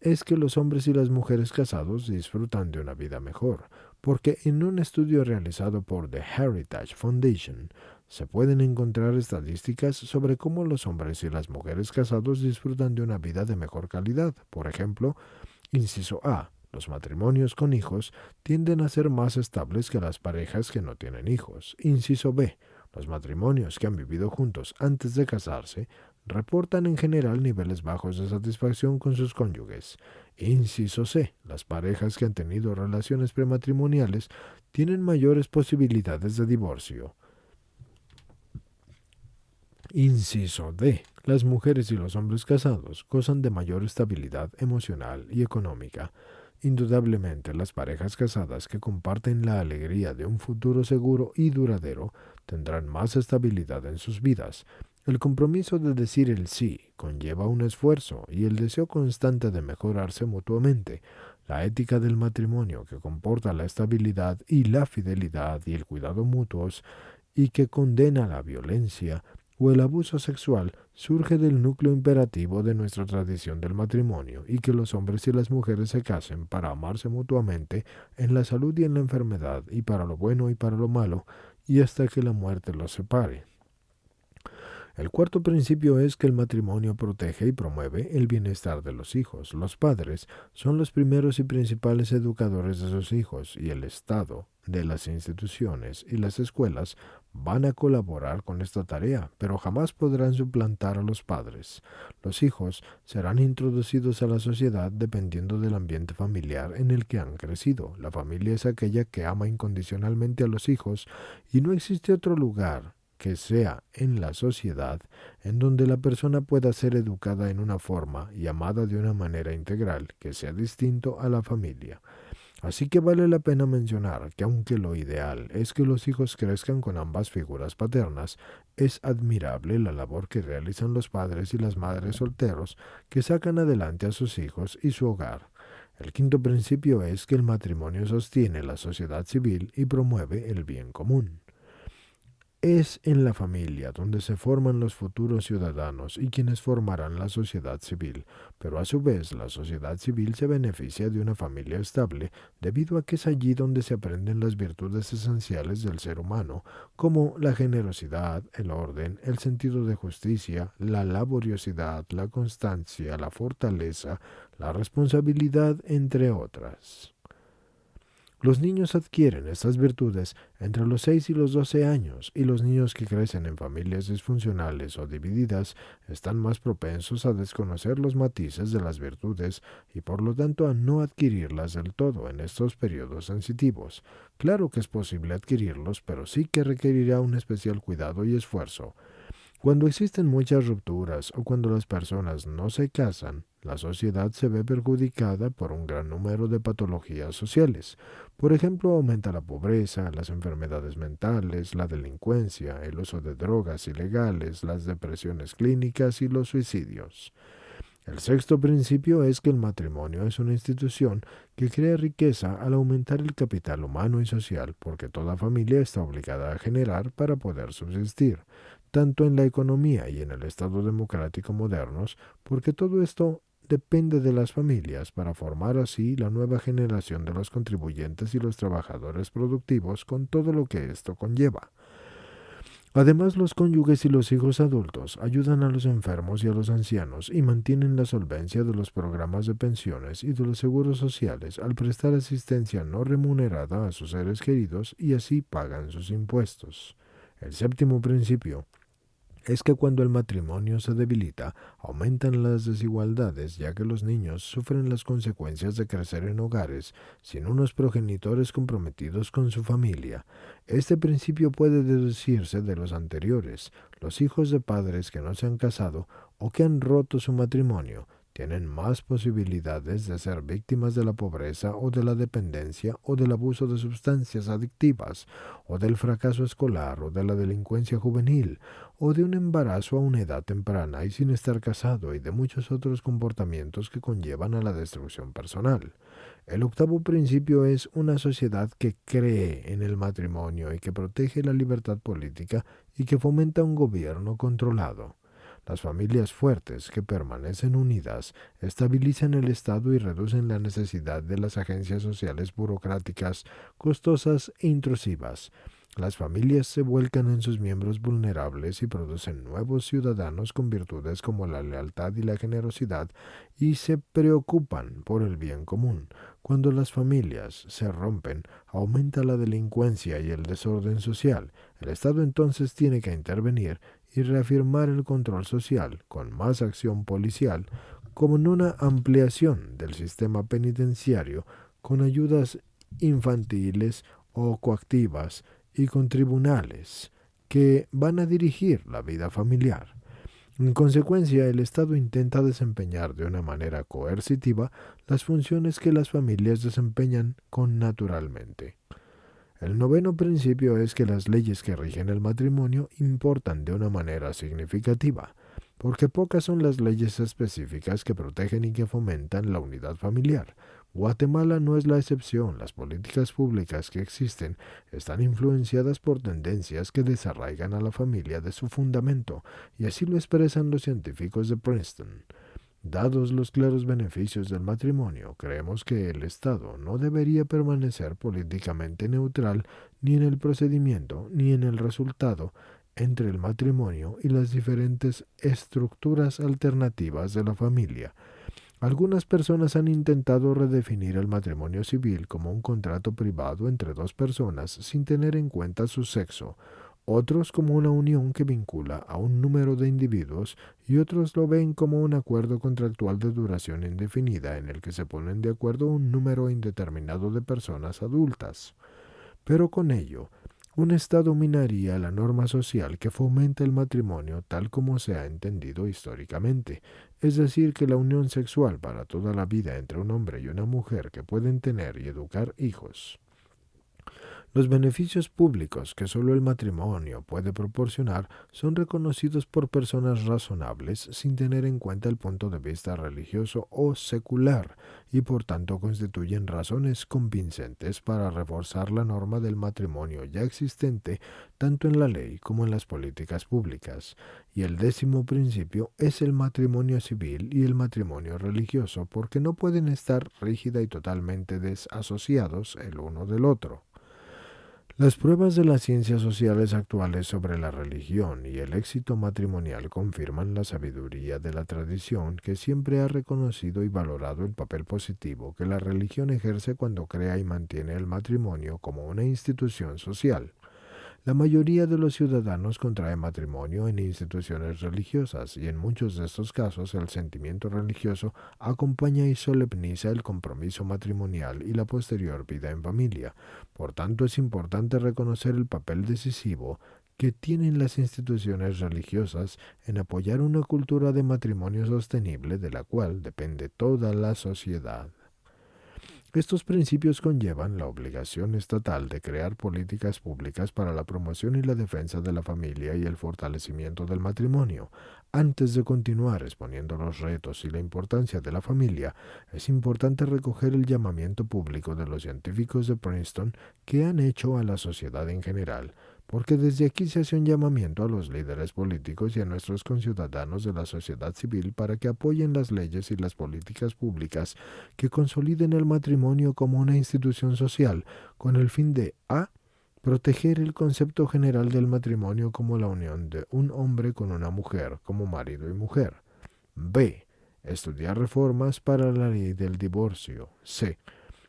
es que los hombres y las mujeres casados disfrutan de una vida mejor, porque en un estudio realizado por The Heritage Foundation se pueden encontrar estadísticas sobre cómo los hombres y las mujeres casados disfrutan de una vida de mejor calidad. Por ejemplo, inciso A: los matrimonios con hijos tienden a ser más estables que las parejas que no tienen hijos. Inciso B: los matrimonios que han vivido juntos antes de casarse reportan en general niveles bajos de satisfacción con sus cónyuges. Inciso C: las parejas que han tenido relaciones prematrimoniales tienen mayores posibilidades de divorcio. Inciso D: las mujeres y los hombres casados gozan de mayor estabilidad emocional y económica. Indudablemente, las parejas casadas que comparten la alegría de un futuro seguro y duradero tendrán más estabilidad en sus vidas. El compromiso de decir el sí conlleva un esfuerzo y el deseo constante de mejorarse mutuamente. La ética del matrimonio, que comporta la estabilidad y la fidelidad y el cuidado mutuos, y que condena la violencia o el abuso sexual, surge del núcleo imperativo de nuestra tradición del matrimonio, y que los hombres y las mujeres se casen para amarse mutuamente en la salud y en la enfermedad, y para lo bueno y para lo malo, y hasta que la muerte los separe. El cuarto principio es que el matrimonio protege y promueve el bienestar de los hijos. Los padres son los primeros y principales educadores de sus hijos y el Estado, de las instituciones y las escuelas van a colaborar con esta tarea, pero jamás podrán suplantar a los padres. Los hijos serán introducidos a la sociedad dependiendo del ambiente familiar en el que han crecido. La familia es aquella que ama incondicionalmente a los hijos y no existe otro lugar que sea en la sociedad en donde la persona pueda ser educada en una forma y amada de una manera integral que sea distinto a la familia. Así que vale la pena mencionar que aunque lo ideal es que los hijos crezcan con ambas figuras paternas, es admirable la labor que realizan los padres y las madres solteros que sacan adelante a sus hijos y su hogar. El quinto principio es que el matrimonio sostiene la sociedad civil y promueve el bien común. Es en la familia donde se forman los futuros ciudadanos y quienes formarán la sociedad civil, pero a su vez la sociedad civil se beneficia de una familia estable debido a que es allí donde se aprenden las virtudes esenciales del ser humano, como la generosidad, el orden, el sentido de justicia, la laboriosidad, la constancia, la fortaleza, la responsabilidad, entre otras. Los niños adquieren estas virtudes entre los 6 y los 12 años y los niños que crecen en familias disfuncionales o divididas están más propensos a desconocer los matices de las virtudes y por lo tanto a no adquirirlas del todo en estos periodos sensitivos. Claro que es posible adquirirlos, pero sí que requerirá un especial cuidado y esfuerzo. Cuando existen muchas rupturas o cuando las personas no se casan, la sociedad se ve perjudicada por un gran número de patologías sociales. Por ejemplo, aumenta la pobreza, las enfermedades mentales, la delincuencia, el uso de drogas ilegales, las depresiones clínicas y los suicidios. El sexto principio es que el matrimonio es una institución que crea riqueza al aumentar el capital humano y social, porque toda familia está obligada a generar para poder subsistir, tanto en la economía y en el Estado democrático modernos, porque todo esto depende de las familias para formar así la nueva generación de los contribuyentes y los trabajadores productivos con todo lo que esto conlleva. Además, los cónyuges y los hijos adultos ayudan a los enfermos y a los ancianos y mantienen la solvencia de los programas de pensiones y de los seguros sociales al prestar asistencia no remunerada a sus seres queridos y así pagan sus impuestos. El séptimo principio es que cuando el matrimonio se debilita, aumentan las desigualdades, ya que los niños sufren las consecuencias de crecer en hogares sin unos progenitores comprometidos con su familia. Este principio puede deducirse de los anteriores. Los hijos de padres que no se han casado o que han roto su matrimonio tienen más posibilidades de ser víctimas de la pobreza o de la dependencia o del abuso de sustancias adictivas o del fracaso escolar o de la delincuencia juvenil o de un embarazo a una edad temprana y sin estar casado y de muchos otros comportamientos que conllevan a la destrucción personal. El octavo principio es una sociedad que cree en el matrimonio y que protege la libertad política y que fomenta un gobierno controlado. Las familias fuertes que permanecen unidas estabilizan el Estado y reducen la necesidad de las agencias sociales burocráticas costosas e intrusivas. Las familias se vuelcan en sus miembros vulnerables y producen nuevos ciudadanos con virtudes como la lealtad y la generosidad y se preocupan por el bien común. Cuando las familias se rompen, aumenta la delincuencia y el desorden social. El Estado entonces tiene que intervenir y reafirmar el control social con más acción policial, como en una ampliación del sistema penitenciario con ayudas infantiles o coactivas y con tribunales que van a dirigir la vida familiar. En consecuencia, el Estado intenta desempeñar de una manera coercitiva las funciones que las familias desempeñan con naturalmente. El noveno principio es que las leyes que rigen el matrimonio importan de una manera significativa, porque pocas son las leyes específicas que protegen y que fomentan la unidad familiar. Guatemala no es la excepción. Las políticas públicas que existen están influenciadas por tendencias que desarraigan a la familia de su fundamento, y así lo expresan los científicos de Princeton. Dados los claros beneficios del matrimonio, creemos que el Estado no debería permanecer políticamente neutral ni en el procedimiento ni en el resultado entre el matrimonio y las diferentes estructuras alternativas de la familia. Algunas personas han intentado redefinir el matrimonio civil como un contrato privado entre dos personas sin tener en cuenta su sexo, otros como una unión que vincula a un número de individuos y otros lo ven como un acuerdo contractual de duración indefinida en el que se ponen de acuerdo un número indeterminado de personas adultas. Pero con ello, un Estado minaría la norma social que fomenta el matrimonio tal como se ha entendido históricamente, es decir, que la unión sexual para toda la vida entre un hombre y una mujer que pueden tener y educar hijos. Los beneficios públicos que solo el matrimonio puede proporcionar son reconocidos por personas razonables sin tener en cuenta el punto de vista religioso o secular y por tanto constituyen razones convincentes para reforzar la norma del matrimonio ya existente tanto en la ley como en las políticas públicas. Y el 10º principio es el matrimonio civil y el matrimonio religioso porque no pueden estar rígida y totalmente desasociados el uno del otro. Las pruebas de las ciencias sociales actuales sobre la religión y el éxito matrimonial confirman la sabiduría de la tradición que siempre ha reconocido y valorado el papel positivo que la religión ejerce cuando crea y mantiene el matrimonio como una institución social. La mayoría de los ciudadanos contrae matrimonio en instituciones religiosas y en muchos de estos casos el sentimiento religioso acompaña y solemniza el compromiso matrimonial y la posterior vida en familia. Por tanto, es importante reconocer el papel decisivo que tienen las instituciones religiosas en apoyar una cultura de matrimonio sostenible de la cual depende toda la sociedad. Estos principios conllevan la obligación estatal de crear políticas públicas para la promoción y la defensa de la familia y el fortalecimiento del matrimonio. Antes de continuar exponiendo los retos y la importancia de la familia, es importante recoger el llamamiento público de los científicos de Princeton que han hecho a la sociedad en general, porque desde aquí se hace un llamamiento a los líderes políticos y a nuestros conciudadanos de la sociedad civil para que apoyen las leyes y las políticas públicas que consoliden el matrimonio como una institución social, con el fin de a. Proteger el concepto general del matrimonio como la unión de un hombre con una mujer, como marido y mujer. b. Estudiar reformas para la ley del divorcio. c.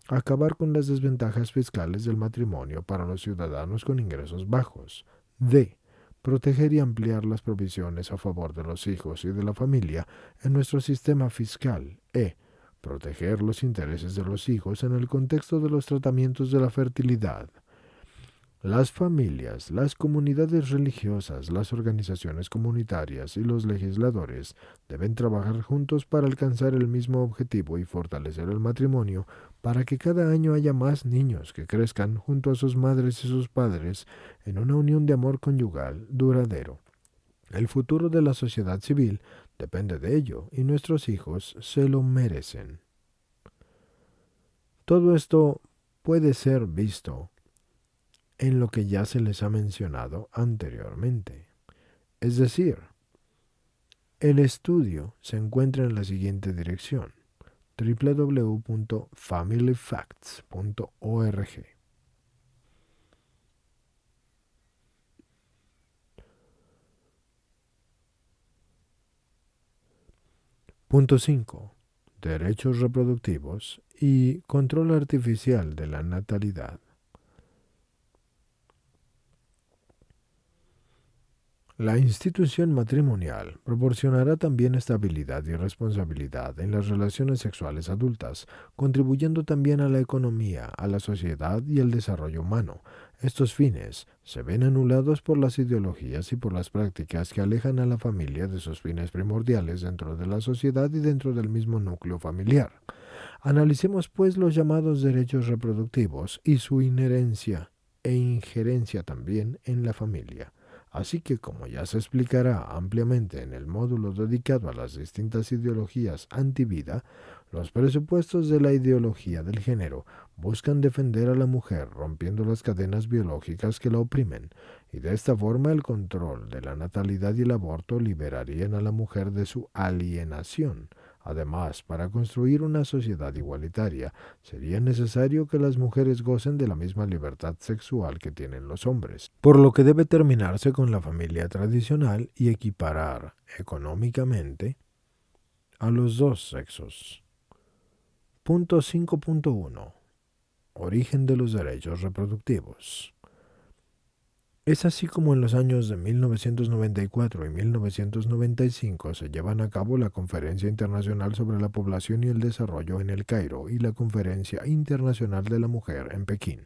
Acabar con las desventajas fiscales del matrimonio para los ciudadanos con ingresos bajos. d. Proteger y ampliar las provisiones a favor de los hijos y de la familia en nuestro sistema fiscal. Proteger los intereses de los hijos en el contexto de los tratamientos de la fertilidad. Las familias, las comunidades religiosas, las organizaciones comunitarias y los legisladores deben trabajar juntos para alcanzar el mismo objetivo y fortalecer el matrimonio para que cada año haya más niños que crezcan junto a sus madres y sus padres en una unión de amor conyugal duradero. El futuro de la sociedad civil depende de ello y nuestros hijos se lo merecen. Todo esto puede ser visto en lo que ya se les ha mencionado anteriormente. Es decir, el estudio se encuentra en la siguiente dirección: www.familyfacts.org. Punto 5. Derechos reproductivos y control artificial de la natalidad. La institución matrimonial proporcionará también estabilidad y responsabilidad en las relaciones sexuales adultas, contribuyendo también a la economía, a la sociedad y al desarrollo humano. Estos fines se ven anulados por las ideologías y por las prácticas que alejan a la familia de sus fines primordiales dentro de la sociedad y dentro del mismo núcleo familiar. Analicemos pues los llamados derechos reproductivos y su inherencia e injerencia también en la familia. Así que, como ya se explicará ampliamente en el módulo dedicado a las distintas ideologías antivida, los presupuestos de la ideología del género buscan defender a la mujer rompiendo las cadenas biológicas que la oprimen, y de esta forma el control de la natalidad y el aborto liberarían a la mujer de su alienación, Además, para construir una sociedad igualitaria, sería necesario que las mujeres gocen de la misma libertad sexual que tienen los hombres, por lo que debe terminarse con la familia tradicional y equiparar económicamente a los dos sexos. Punto 5.1. Origen de los derechos reproductivos. Es así como en los años de 1994 y 1995 se llevan a cabo la Conferencia Internacional sobre la Población y el Desarrollo en El Cairo y la Conferencia Internacional de la Mujer en Pekín.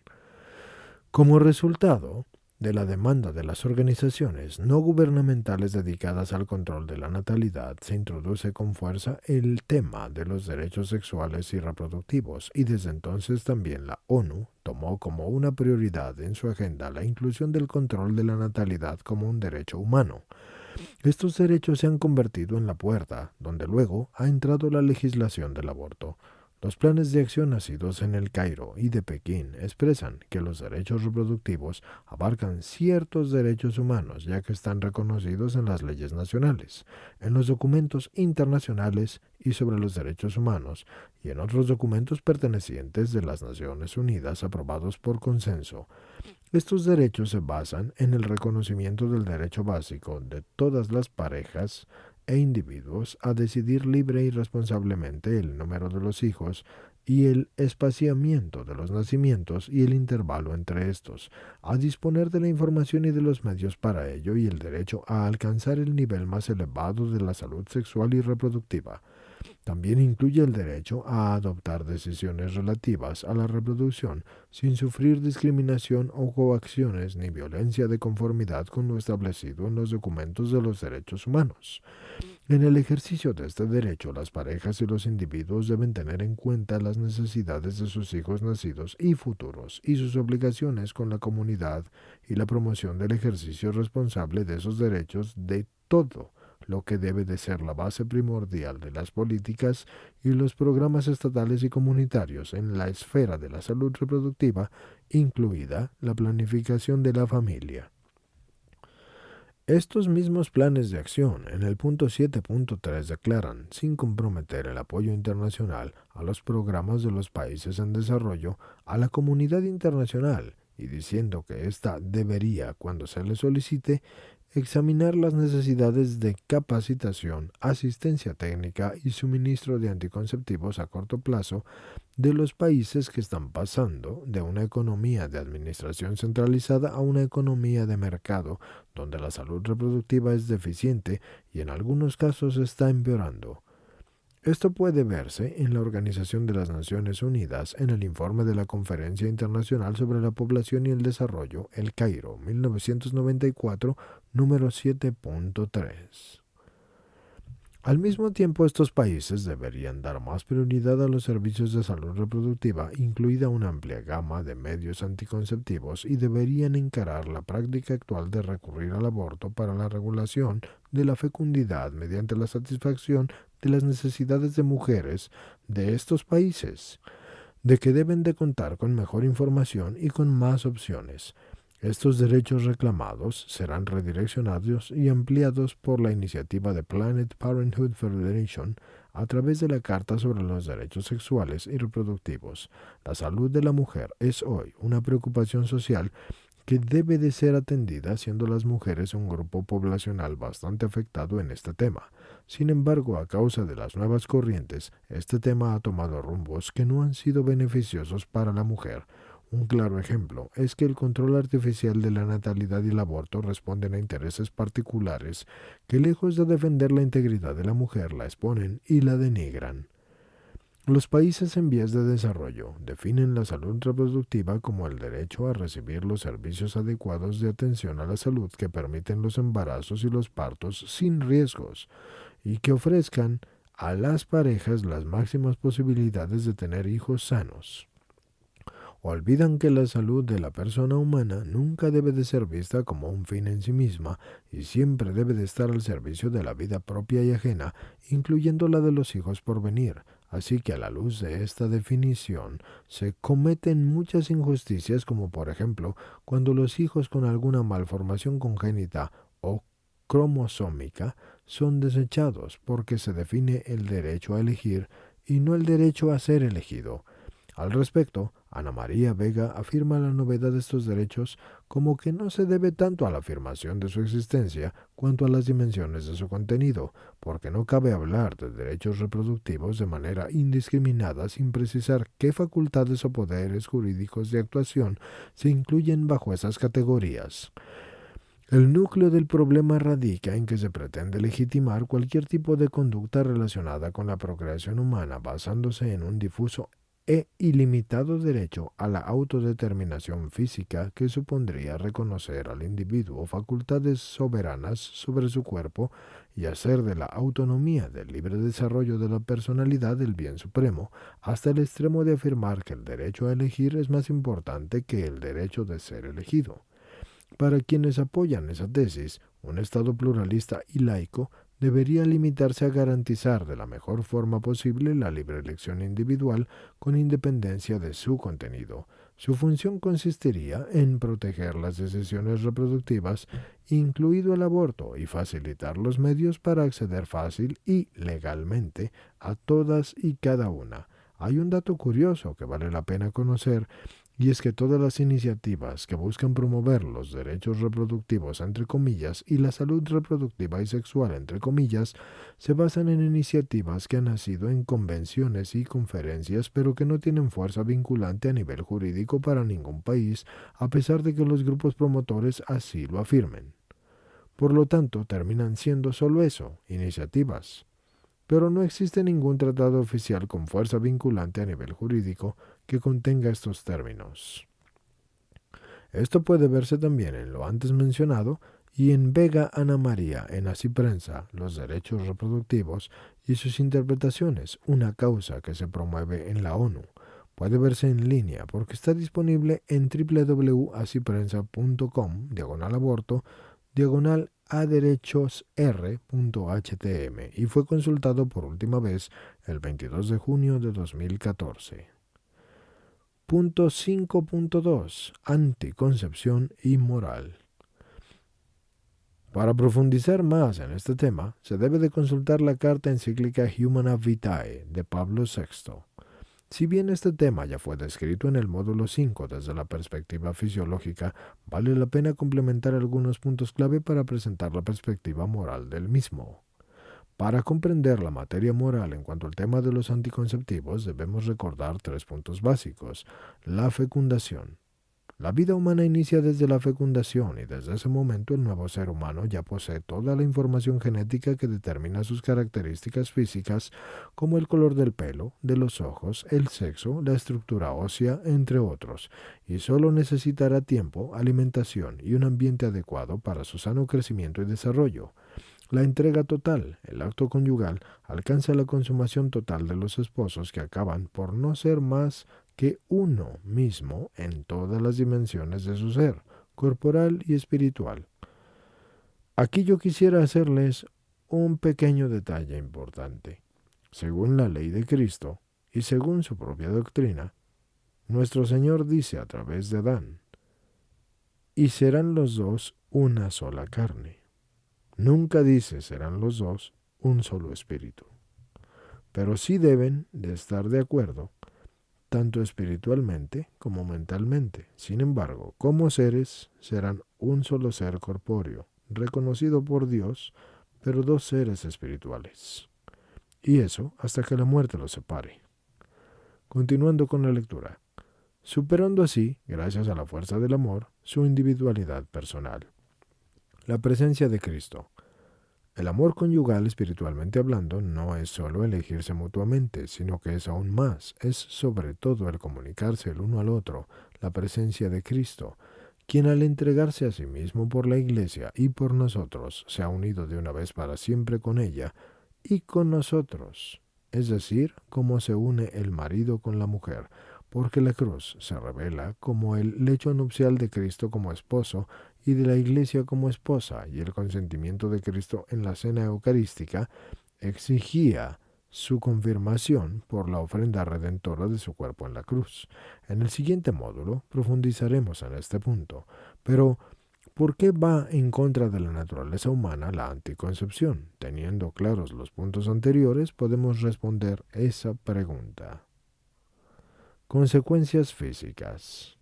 Como resultado de la demanda de las organizaciones no gubernamentales dedicadas al control de la natalidad, se introduce con fuerza el tema de los derechos sexuales y reproductivos, y desde entonces también la ONU tomó como una prioridad en su agenda la inclusión del control de la natalidad como un derecho humano. Estos derechos se han convertido en la puerta donde luego ha entrado la legislación del aborto. Los planes de acción nacidos en El Cairo y de Pekín expresan que los derechos reproductivos abarcan ciertos derechos humanos, ya que están reconocidos en las leyes nacionales, en los documentos internacionales y sobre los derechos humanos, y en otros documentos pertenecientes de las Naciones Unidas aprobados por consenso. Estos derechos se basan en el reconocimiento del derecho básico de todas las parejas e individuos a decidir libre y responsablemente el número de los hijos y el espaciamiento de los nacimientos y el intervalo entre estos, a disponer de la información y de los medios para ello y el derecho a alcanzar el nivel más elevado de la salud sexual y reproductiva. También incluye el derecho a adoptar decisiones relativas a la reproducción sin sufrir discriminación o coacciones ni violencia de conformidad con lo establecido en los documentos de los derechos humanos. En el ejercicio de este derecho, las parejas y los individuos deben tener en cuenta las necesidades de sus hijos nacidos y futuros y sus obligaciones con la comunidad y la promoción del ejercicio responsable de esos derechos de todo lo que debe de ser la base primordial de las políticas y los programas estatales y comunitarios en la esfera de la salud reproductiva, incluida la planificación de la familia. Estos mismos planes de acción en el punto 7.3 declaran, sin comprometer el apoyo internacional a los programas de los países en desarrollo, a la comunidad internacional, y diciendo que ésta debería, cuando se le solicite, examinar las necesidades de capacitación, asistencia técnica y suministro de anticonceptivos a corto plazo de los países que están pasando de una economía de administración centralizada a una economía de mercado, donde la salud reproductiva es deficiente y en algunos casos está empeorando. Esto puede verse en la Organización de las Naciones Unidas en el informe de la Conferencia Internacional sobre la Población y el Desarrollo, El Cairo, 1994, número 7.3. Al mismo tiempo, estos países deberían dar más prioridad a los servicios de salud reproductiva, incluida una amplia gama de medios anticonceptivos, y deberían encarar la práctica actual de recurrir al aborto para la regulación de la fecundidad mediante la satisfacción de las necesidades de mujeres de estos países, de que deben de contar con mejor información y con más opciones. Estos derechos reclamados serán redireccionados y ampliados por la iniciativa de Planned Parenthood Federation a través de la Carta sobre los Derechos Sexuales y Reproductivos. La salud de la mujer es hoy una preocupación social que debe de ser atendida, siendo las mujeres un grupo poblacional bastante afectado en este tema. Sin embargo, a causa de las nuevas corrientes, este tema ha tomado rumbos que no han sido beneficiosos para la mujer. Un claro ejemplo es que el control artificial de la natalidad y el aborto responden a intereses particulares que, lejos de defender la integridad de la mujer, la exponen y la denigran. Los países en vías de desarrollo definen la salud reproductiva como el derecho a recibir los servicios adecuados de atención a la salud que permiten los embarazos y los partos sin riesgos y que ofrezcan a las parejas las máximas posibilidades de tener hijos sanos. Olvidan que la salud de la persona humana nunca debe de ser vista como un fin en sí misma y siempre debe de estar al servicio de la vida propia y ajena, incluyendo la de los hijos por venir. Así que a la luz de esta definición se cometen muchas injusticias, como por ejemplo cuando los hijos con alguna malformación congénita o cromosómica son desechados porque se define el derecho a elegir y no el derecho a ser elegido. Al respecto, Ana María Vega afirma la novedad de estos derechos como que no se debe tanto a la afirmación de su existencia cuanto a las dimensiones de su contenido, porque no cabe hablar de derechos reproductivos de manera indiscriminada sin precisar qué facultades o poderes jurídicos de actuación se incluyen bajo esas categorías. El núcleo del problema radica en que se pretende legitimar cualquier tipo de conducta relacionada con la procreación humana basándose en un difuso e ilimitado derecho a la autodeterminación física que supondría reconocer al individuo facultades soberanas sobre su cuerpo y hacer de la autonomía del libre desarrollo de la personalidad el bien supremo, hasta el extremo de afirmar que el derecho a elegir es más importante que el derecho de ser elegido. Para quienes apoyan esa tesis, un Estado pluralista y laico debería limitarse a garantizar de la mejor forma posible la libre elección individual con independencia de su contenido. Su función consistiría en proteger las decisiones reproductivas, incluido el aborto, y facilitar los medios para acceder fácil y legalmente a todas y cada una. Hay un dato curioso que vale la pena conocer, y es que todas las iniciativas que buscan promover los derechos reproductivos, entre comillas, y la salud reproductiva y sexual, entre comillas, se basan en iniciativas que han nacido en convenciones y conferencias, pero que no tienen fuerza vinculante a nivel jurídico para ningún país, a pesar de que los grupos promotores así lo afirmen. Por lo tanto, terminan siendo solo eso, iniciativas. Pero no existe ningún tratado oficial con fuerza vinculante a nivel jurídico que contenga estos términos. Esto puede verse también en lo antes mencionado y en Vega Ana María en Así Prensa, los derechos reproductivos y sus interpretaciones, una causa que se promueve en la ONU. Puede verse en línea porque está disponible en www.asiprensa.com/aborto /aderechosr.htm y fue consultado por última vez el 22 de junio de 2014. Punto 5.2. Anticoncepción inmoral. Para profundizar más en este tema, se debe de consultar la carta encíclica Humana Vitae de Pablo VI. Si bien este tema ya fue descrito en el módulo 5 desde la perspectiva fisiológica, vale la pena complementar algunos puntos clave para presentar la perspectiva moral del mismo. Para comprender la materia moral en cuanto al tema de los anticonceptivos, debemos recordar 3 puntos básicos. La fecundación. La vida humana inicia desde la fecundación y desde ese momento el nuevo ser humano ya posee toda la información genética que determina sus características físicas como el color del pelo, de los ojos, el sexo, la estructura ósea, entre otros, y solo necesitará tiempo, alimentación y un ambiente adecuado para su sano crecimiento y desarrollo. La entrega total, el acto conyugal, alcanza la consumación total de los esposos que acaban por no ser más que uno mismo en todas las dimensiones de su ser, corporal y espiritual. Aquí yo quisiera hacerles un pequeño detalle importante. Según la ley de Cristo y según su propia doctrina, nuestro Señor dice a través de Adán, y serán los dos una sola carne. Nunca dice serán los dos un solo espíritu. Pero sí deben de estar de acuerdo, tanto espiritualmente como mentalmente. Sin embargo, como seres, serán un solo ser corpóreo, reconocido por Dios, pero 2 seres espirituales. Y eso hasta que la muerte los separe. Continuando con la lectura. Superando así, gracias a la fuerza del amor, su individualidad personal. La presencia de Cristo. El amor conyugal, espiritualmente hablando, no es solo elegirse mutuamente, sino que es aún más, es sobre todo el comunicarse el uno al otro, la presencia de Cristo, quien al entregarse a sí mismo por la Iglesia y por nosotros, se ha unido de una vez para siempre con ella y con nosotros, es decir, como se une el marido con la mujer, porque la cruz se revela como el lecho nupcial de Cristo como esposo y de la Iglesia como esposa, y el consentimiento de Cristo en la cena eucarística exigía su confirmación por la ofrenda redentora de su cuerpo en la cruz. En el siguiente módulo profundizaremos en este punto, pero ¿Por qué va en contra de la naturaleza humana la anticoncepción? Teniendo claros los puntos anteriores, podemos responder esa pregunta. Consecuencias físicas.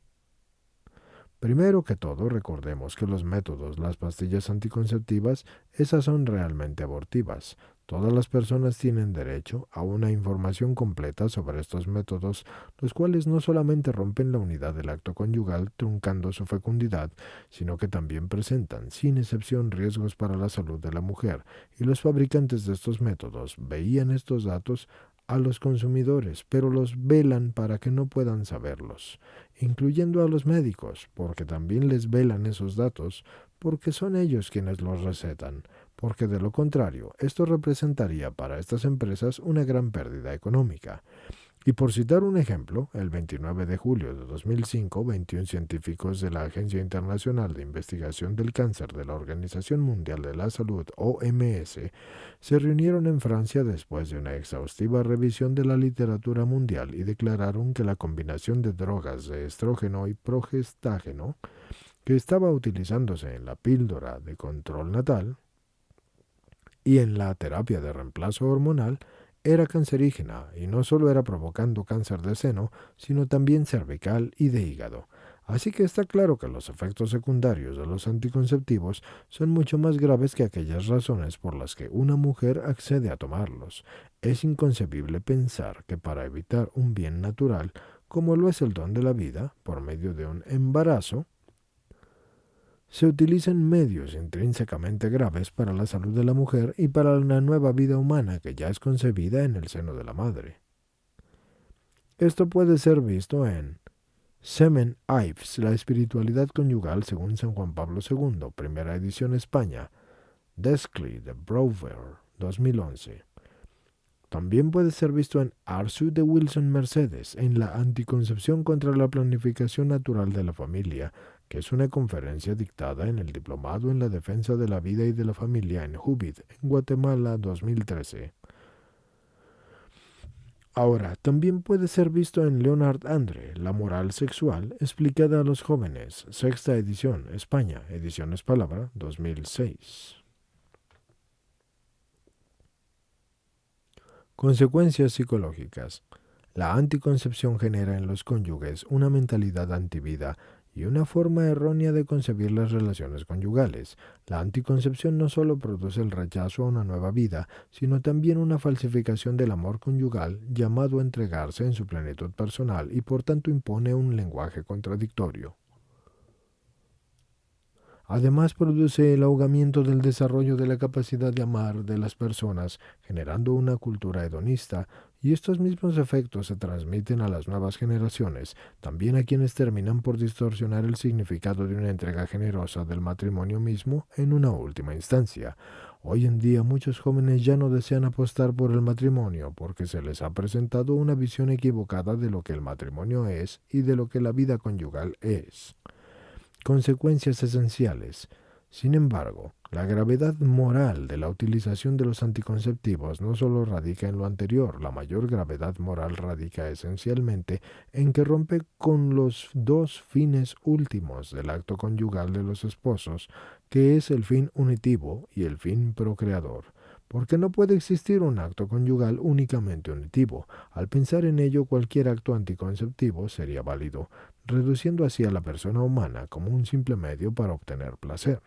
Primero que todo, recordemos que los métodos, las pastillas anticonceptivas, esas son realmente abortivas. Todas las personas tienen derecho a una información completa sobre estos métodos, los cuales no solamente rompen la unidad del acto conyugal, truncando su fecundidad, sino que también presentan, sin excepción, riesgos para la salud de la mujer, y los fabricantes de estos métodos veían estos datos a los consumidores, pero los velan para que no puedan saberlos, incluyendo a los médicos, porque también les velan esos datos, porque son ellos quienes los recetan, porque de lo contrario, esto representaría para estas empresas una gran pérdida económica. Y por citar un ejemplo, el 29 de julio de 2005, 21 científicos de la Agencia Internacional de Investigación del Cáncer de la Organización Mundial de la Salud, OMS, se reunieron en Francia después de una exhaustiva revisión de la literatura mundial y declararon que la combinación de drogas de estrógeno y progestágeno que estaba utilizándose en la píldora de control natal y en la terapia de reemplazo hormonal era cancerígena y no solo era provocando cáncer de seno, sino también cervical y de hígado. Así que está claro que los efectos secundarios de los anticonceptivos son mucho más graves que aquellas razones por las que una mujer accede a tomarlos. Es inconcebible pensar que para evitar un bien natural, como lo es el don de la vida, por medio de un embarazo, se utilizan medios intrínsecamente graves para la salud de la mujer y para la nueva vida humana que ya es concebida en el seno de la madre. Esto puede ser visto en Semen Ives, la espiritualidad conyugal según San Juan Pablo II, primera edición España, Desclée de Brouwer, 2011. También puede ser visto en Arzu de Wilson Mercedes, en la anticoncepción contra la planificación natural de la familia, que es una conferencia dictada en el Diplomado en la Defensa de la Vida y de la Familia en Júbit, en Guatemala, 2013. Ahora, también puede ser visto en Leonard Andre, La moral sexual, explicada a los jóvenes, sexta edición, España, Ediciones Palabra, 2006. Consecuencias psicológicas. La anticoncepción genera en los cónyuges una mentalidad antivida y una forma errónea de concebir las relaciones conyugales. La anticoncepción no solo produce el rechazo a una nueva vida, sino también una falsificación del amor conyugal llamado a entregarse en su plenitud personal y por tanto impone un lenguaje contradictorio. Además, produce el ahogamiento del desarrollo de la capacidad de amar de las personas, generando una cultura hedonista, y estos mismos efectos se transmiten a las nuevas generaciones, también a quienes terminan por distorsionar el significado de una entrega generosa del matrimonio mismo en una última instancia. Hoy en día muchos jóvenes ya no desean apostar por el matrimonio porque se les ha presentado una visión equivocada de lo que el matrimonio es y de lo que la vida conyugal es. Consecuencias esenciales. Sin embargo, la gravedad moral de la utilización de los anticonceptivos no solo radica en lo anterior, la mayor gravedad moral radica esencialmente en que rompe con los dos fines últimos del acto conyugal de los esposos, que es el fin unitivo y el fin procreador. Porque no puede existir un acto conyugal únicamente unitivo. Al pensar en ello, cualquier acto anticonceptivo sería válido, reduciendo así a la persona humana como un simple medio para obtener placer.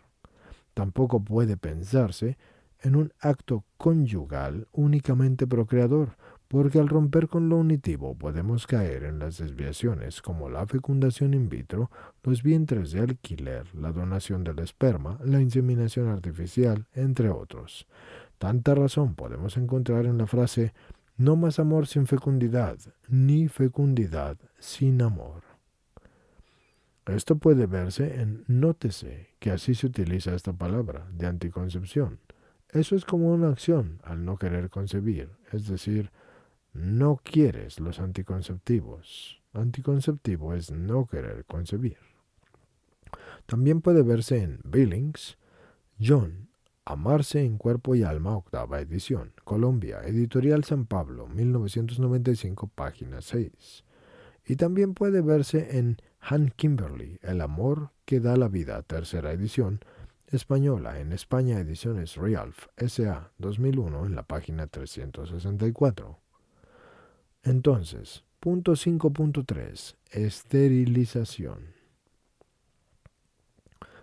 Tampoco puede pensarse en un acto conyugal únicamente procreador, porque al romper con lo unitivo podemos caer en las desviaciones como la fecundación in vitro, los vientres de alquiler, la donación del esperma, la inseminación artificial, entre otros. Tanta razón podemos encontrar en la frase no más amor sin fecundidad, ni fecundidad sin amor. Esto puede verse en nótese, que así se utiliza esta palabra, de anticoncepción. Eso es como una acción al no querer concebir, es decir, no quieres los anticonceptivos. Anticonceptivo es no querer concebir. También puede verse en Billings, John, Amarse en cuerpo y alma, octava edición, Colombia, Editorial San Pablo, 1995, página 6. Y también puede verse en Han Kimberly, El amor que da la vida, tercera edición, española, en España Ediciones Rialf, S.A., 2001, en la página 364. Entonces, punto 5.3. Esterilización.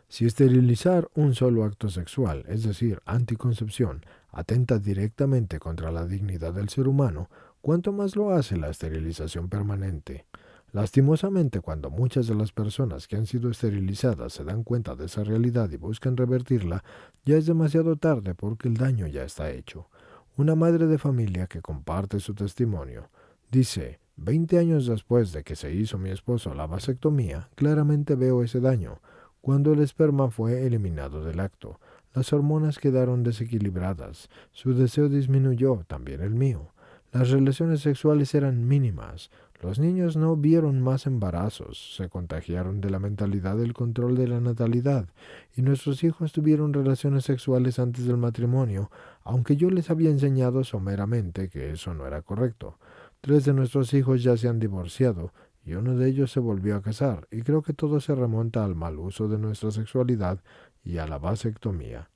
Si esterilizar un solo acto sexual, es decir, anticoncepción, atenta directamente contra la dignidad del ser humano, ¿cuánto más lo hace la esterilización permanente? Lastimosamente, cuando muchas de las personas que han sido esterilizadas se dan cuenta de esa realidad y buscan revertirla, ya es demasiado tarde porque el daño ya está hecho. Una madre de familia que comparte su testimonio dice: 20 años después de que se hizo mi esposo la vasectomía, claramente veo ese daño. Cuando el esperma fue eliminado del acto, las hormonas quedaron desequilibradas, su deseo disminuyó, también el mío. Las relaciones sexuales eran mínimas, los niños no vieron más embarazos, se contagiaron de la mentalidad del control de la natalidad, y nuestros hijos tuvieron relaciones sexuales antes del matrimonio, aunque yo les había enseñado someramente que eso no era correcto. 3 de nuestros hijos ya se han divorciado, y uno de ellos se volvió a casar, y creo que todo se remonta al mal uso de nuestra sexualidad y a la vasectomía.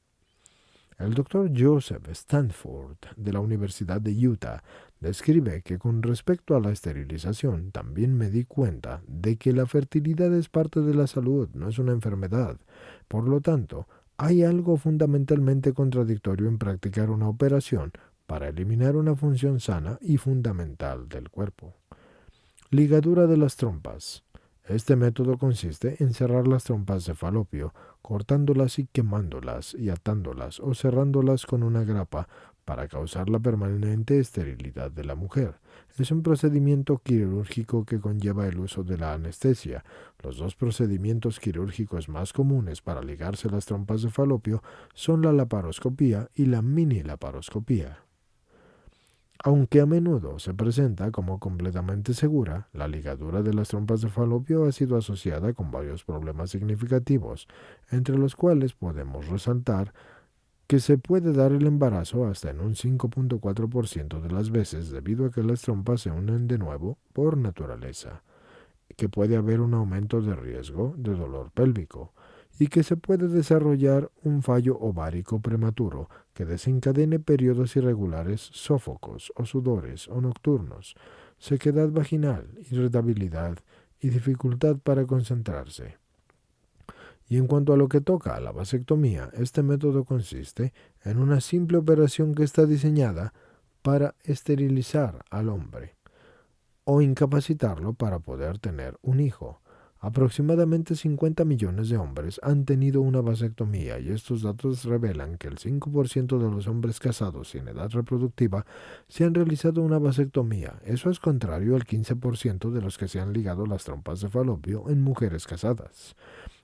El doctor Joseph Stanford, de la Universidad de Utah, describe que con respecto a la esterilización, también me di cuenta de que la fertilidad es parte de la salud, no es una enfermedad. Por lo tanto, hay algo fundamentalmente contradictorio en practicar una operación para eliminar una función sana y fundamental del cuerpo. Ligadura de las trompas. Este método consiste en cerrar las trompas de falopio, cortándolas y quemándolas y atándolas o cerrándolas con una grapa para causar la permanente esterilidad de la mujer. Es un procedimiento quirúrgico que conlleva el uso de la anestesia. Los dos procedimientos quirúrgicos más comunes para ligarse las trompas de falopio son la laparoscopía y la mini laparoscopía. Aunque a menudo se presenta como completamente segura, la ligadura de las trompas de falopio ha sido asociada con varios problemas significativos, entre los cuales podemos resaltar que se puede dar el embarazo hasta en un 5.4% de las veces debido a que las trompas se unen de nuevo por naturaleza, que puede haber un aumento de riesgo de dolor pélvico y que se puede desarrollar un fallo ovárico prematuro que desencadene periodos irregulares, sófocos o sudores o nocturnos, sequedad vaginal, irritabilidad y dificultad para concentrarse. Y en cuanto a lo que toca a la vasectomía, este método consiste en una simple operación que está diseñada para esterilizar al hombre o incapacitarlo para poder tener un hijo. Aproximadamente 50 millones de hombres han tenido una vasectomía y estos datos revelan que el 5% de los hombres casados y en edad reproductiva se han realizado una vasectomía. Eso es contrario al 15% de los que se han ligado las trompas de falopio en mujeres casadas.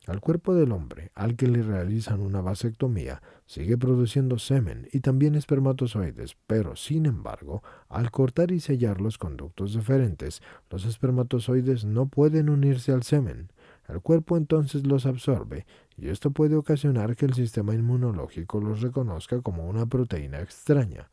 Al cuerpo del hombre, al que le realizan una vasectomía, sigue produciendo semen y también espermatozoides, pero sin embargo, al cortar y sellar los conductos deferentes, los espermatozoides no pueden unirse al semen. El cuerpo entonces los absorbe y esto puede ocasionar que el sistema inmunológico los reconozca como una proteína extraña,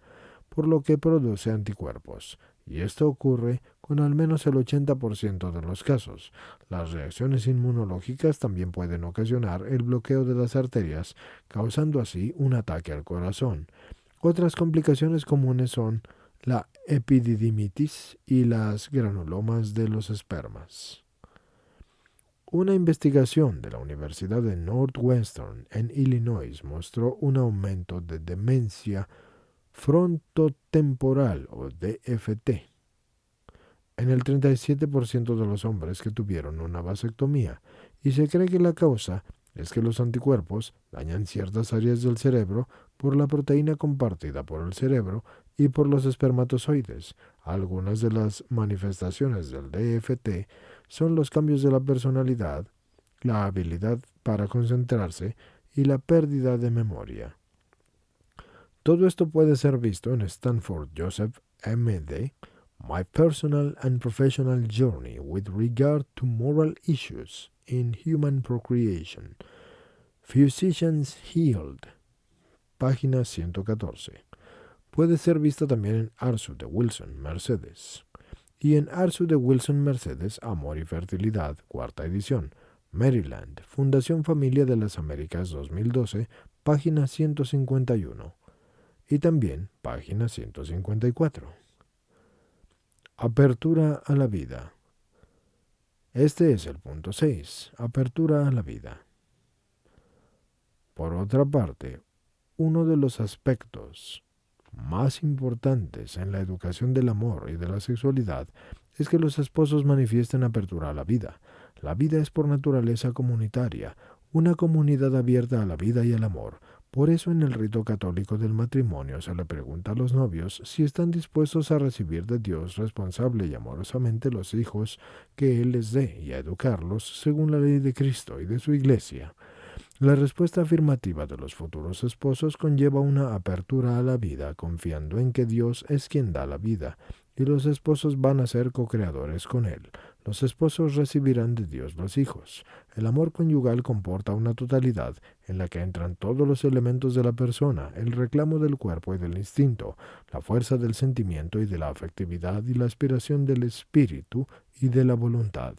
por lo que produce anticuerpos, y esto ocurre con al menos el 80% de los casos. Las reacciones inmunológicas también pueden ocasionar el bloqueo de las arterias, causando así un ataque al corazón. Otras complicaciones comunes son la epididimitis y las granulomas de los espermas. Una investigación de la Universidad de Northwestern en Illinois mostró un aumento de demencia frontotemporal o DFT en el 37% de los hombres que tuvieron una vasectomía, y se cree que la causa es que los anticuerpos dañan ciertas áreas del cerebro por la proteína compartida por el cerebro y por los espermatozoides. Algunas de las manifestaciones del DFT son los cambios de la personalidad, la habilidad para concentrarse y la pérdida de memoria. Todo esto puede ser visto en Stanford Joseph M.D., My Personal and Professional Journey with Regard to Moral Issues in Human Procreation. Physicians Healed, página 114. Puede ser vista también en Arthur de Wilson, Mercedes. y en Arzu de Wilson Mercedes, Amor y Fertilidad, cuarta edición, Maryland, Fundación Familia de las Américas 2012, página 151, y también página 154. Apertura a la vida. Este es el punto 6, apertura a la vida. Por otra parte, uno de los aspectos más importantes en la educación del amor y de la sexualidad es que los esposos manifiesten apertura a la vida. La vida es por naturaleza comunitaria, una comunidad abierta a la vida y al amor. Por eso en el rito católico del matrimonio se le pregunta a los novios si están dispuestos a recibir de Dios responsable y amorosamente los hijos que Él les dé y a educarlos según la ley de Cristo y de su Iglesia. La respuesta afirmativa de los futuros esposos conlleva una apertura a la vida, confiando en que Dios es quien da la vida, y los esposos van a ser co-creadores con Él. Los esposos recibirán de Dios los hijos. El amor conyugal comporta una totalidad en la que entran todos los elementos de la persona, el reclamo del cuerpo y del instinto, la fuerza del sentimiento y de la afectividad y la aspiración del espíritu y de la voluntad.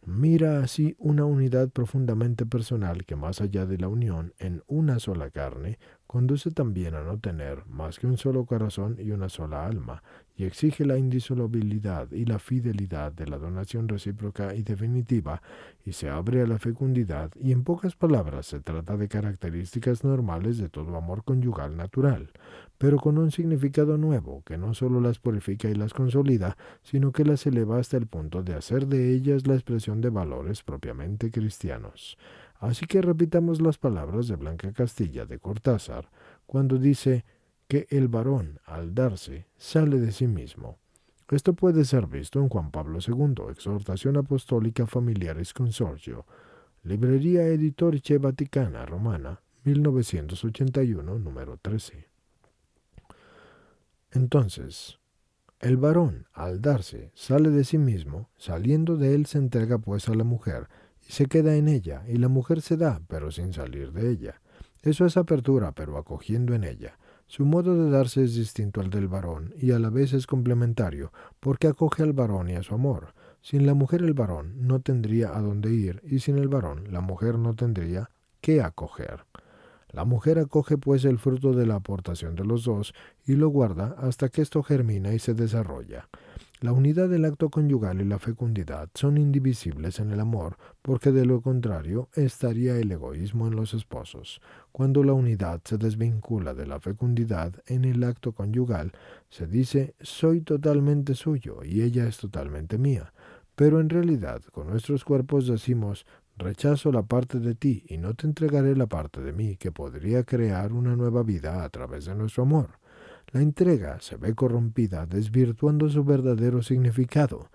Mira así una unidad profundamente personal que más allá de la unión en una sola carne, conduce también a no tener más que un solo corazón y una sola alma, y exige la indisolubilidad y la fidelidad de la donación recíproca y definitiva, y se abre a la fecundidad, y en pocas palabras se trata de características normales de todo amor conyugal natural, pero con un significado nuevo que no solo las purifica y las consolida, sino que las eleva hasta el punto de hacer de ellas la expresión de valores propiamente cristianos. Así que repitamos las palabras de Blanca Castilla de Cortázar cuando dice que el varón, al darse, sale de sí mismo. Esto puede ser visto en Juan Pablo II, Exhortación Apostólica Familiaris Consortio, Librería Editorice Vaticana Romana, 1981, número 13. Entonces, el varón, al darse, sale de sí mismo, saliendo de él se entrega pues a la mujer, y se queda en ella, y la mujer se da, pero sin salir de ella. Eso es apertura, pero acogiendo en ella. Su modo de darse es distinto al del varón, y a la vez es complementario, porque acoge al varón y a su amor. Sin la mujer el varón no tendría a dónde ir, y sin el varón la mujer no tendría qué acoger. La mujer acoge pues el fruto de la aportación de los dos y lo guarda hasta que esto germina y se desarrolla. La unidad del acto conyugal y la fecundidad son indivisibles en el amor, porque de lo contrario estaría el egoísmo en los esposos. Cuando la unidad se desvincula de la fecundidad en el acto conyugal, se dice soy totalmente suyo y ella es totalmente mía. Pero en realidad con nuestros cuerpos decimos rechazo la parte de ti y no te entregaré la parte de mí que podría crear una nueva vida a través de nuestro amor. La entrega se ve corrompida, desvirtuando su verdadero significado.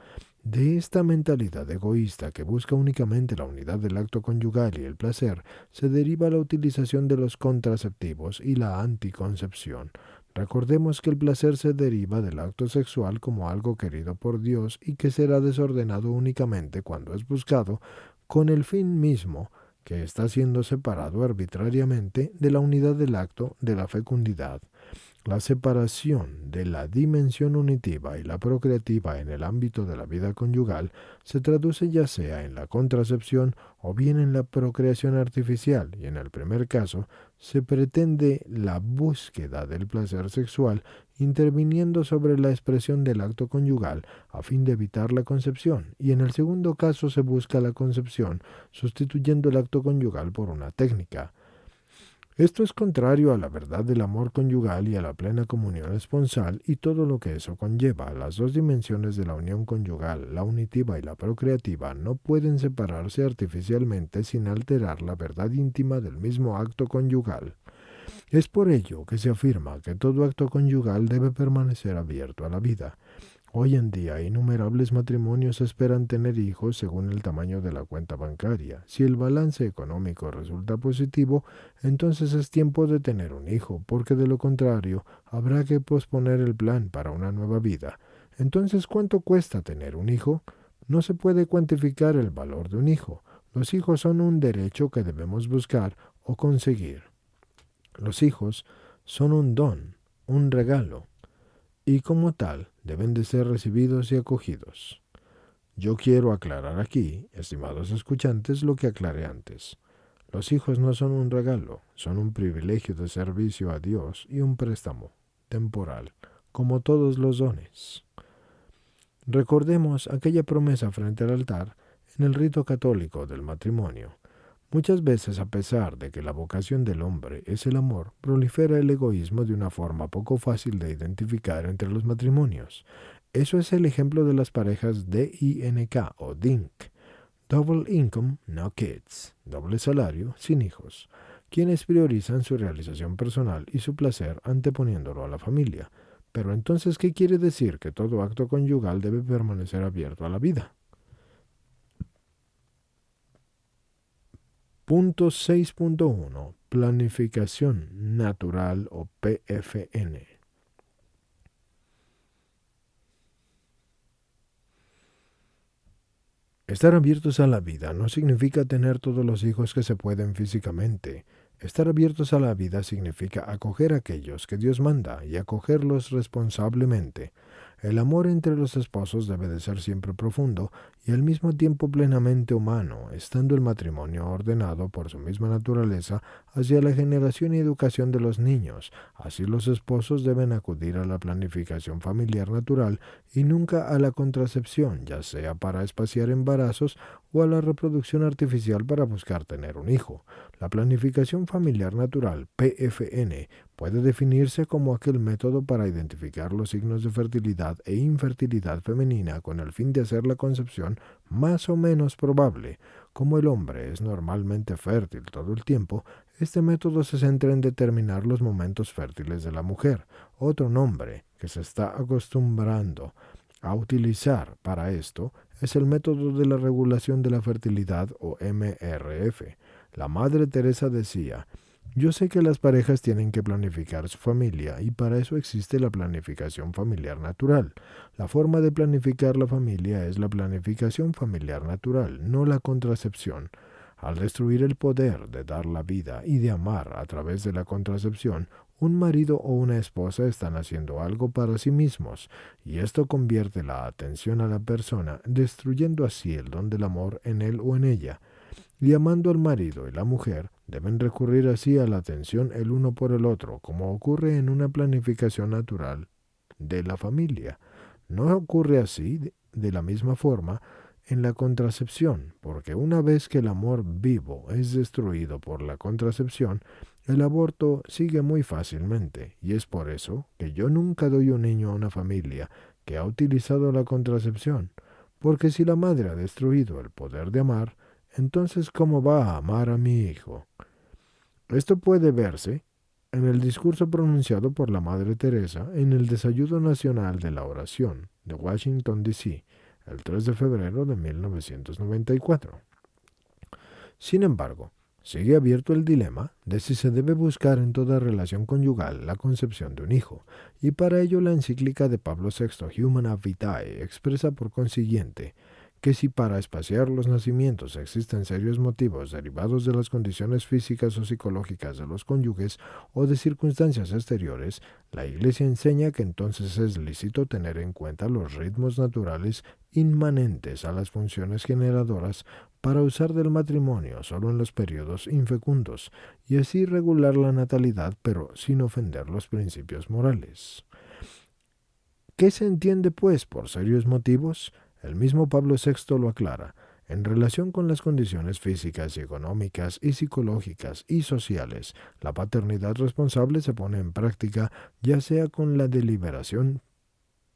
De esta mentalidad egoísta que busca únicamente la unidad del acto conyugal y el placer, se deriva la utilización de los contraceptivos y la anticoncepción. Recordemos que el placer se deriva del acto sexual como algo querido por Dios y que será desordenado únicamente cuando es buscado con el fin mismo que está siendo separado arbitrariamente de la unidad del acto de la fecundidad. La separación de la dimensión unitiva y la procreativa en el ámbito de la vida conyugal se traduce ya sea en la contracepción o bien en la procreación artificial, y en el primer caso se pretende la búsqueda del placer sexual interviniendo sobre la expresión del acto conyugal a fin de evitar la concepción, y en el segundo caso se busca la concepción sustituyendo el acto conyugal por una técnica. Esto es contrario a la verdad del amor conyugal y a la plena comunión esponsal y todo lo que eso conlleva. Las dos dimensiones de la unión conyugal, la unitiva y la procreativa, no pueden separarse artificialmente sin alterar la verdad íntima del mismo acto conyugal. Es por ello que se afirma que todo acto conyugal debe permanecer abierto a la vida. Hoy en día, innumerables matrimonios esperan tener hijos según el tamaño de la cuenta bancaria. Si el balance económico resulta positivo, entonces es tiempo de tener un hijo, porque de lo contrario, habrá que posponer el plan para una nueva vida. Entonces, ¿cuánto cuesta tener un hijo? No se puede cuantificar el valor de un hijo. Los hijos son un derecho que debemos buscar o conseguir. Los hijos son un don, un regalo, y como tal deben de ser recibidos y acogidos. Yo quiero aclarar aquí, estimados escuchantes, lo que aclaré antes. Los hijos no son un regalo, son un privilegio de servicio a Dios y un préstamo temporal, como todos los dones. Recordemos aquella promesa frente al altar en el rito católico del matrimonio. Muchas veces, a pesar de que la vocación del hombre es el amor, prolifera el egoísmo de una forma poco fácil de identificar entre los matrimonios. Eso es el ejemplo de las parejas DINK o DINK, Double Income, No Kids, doble salario, sin hijos, quienes priorizan su realización personal y su placer anteponiéndolo a la familia. Pero entonces, ¿qué quiere decir que todo acto conyugal debe permanecer abierto a la vida? Punto 6.1. Planificación natural o PFN. Estar abiertos a la vida no significa tener todos los hijos que se pueden físicamente. Estar abiertos a la vida significa acoger a aquellos que Dios manda y acogerlos responsablemente. El amor entre los esposos debe de ser siempre profundo y al mismo tiempo plenamente humano, estando el matrimonio ordenado por su misma naturaleza hacia la generación y educación de los niños. Así los esposos deben acudir a la planificación familiar natural y nunca a la contracepción, ya sea para espaciar embarazos o a la reproducción artificial para buscar tener un hijo. La planificación familiar natural, PFN, puede definirse como aquel método para identificar los signos de fertilidad e infertilidad femenina con el fin de hacer la concepción más o menos probable. Como el hombre es normalmente fértil todo el tiempo, este método se centra en determinar los momentos fértiles de la mujer. Otro nombre que se está acostumbrando a utilizar para esto es el método de la regulación de la fertilidad o MRF. La Madre Teresa decía: yo sé que las parejas tienen que planificar su familia y para eso existe la planificación familiar natural. La forma de planificar la familia es la planificación familiar natural, no la contracepción. Al destruir el poder de dar la vida y de amar a través de la contracepción, un marido o una esposa están haciendo algo para sí mismos, y esto convierte la atención a la persona, destruyendo así el don del amor en él o en ella. Y amando al marido y la mujer, deben recurrir así a la atención el uno por el otro, como ocurre en una planificación natural de la familia. No ocurre así de la misma forma en la contracepción, porque una vez que el amor vivo es destruido por la contracepción, el aborto sigue muy fácilmente, y es por eso que yo nunca doy un niño a una familia que ha utilizado la contracepción, porque si la madre ha destruido el poder de amar, entonces ¿cómo va a amar a mi hijo? Esto puede verse en el discurso pronunciado por la Madre Teresa en el Desayuno Nacional de la Oración de Washington, D.C., el 3 de febrero de 1994. Sin embargo, sigue abierto el dilema de si se debe buscar en toda relación conyugal la concepción de un hijo, y para ello la encíclica de Pablo VI, Humana Vitae, expresa por consiguiente que si para espaciar los nacimientos existen serios motivos derivados de las condiciones físicas o psicológicas de los cónyuges o de circunstancias exteriores, la Iglesia enseña que entonces es lícito tener en cuenta los ritmos naturales inmanentes a las funciones generadoras para usar del matrimonio solo en los periodos infecundos y así regular la natalidad pero sin ofender los principios morales. ¿Qué se entiende pues por serios motivos? El mismo Pablo VI lo aclara. En relación con las condiciones físicas y económicas y psicológicas y sociales, la paternidad responsable se pone en práctica ya sea con la deliberación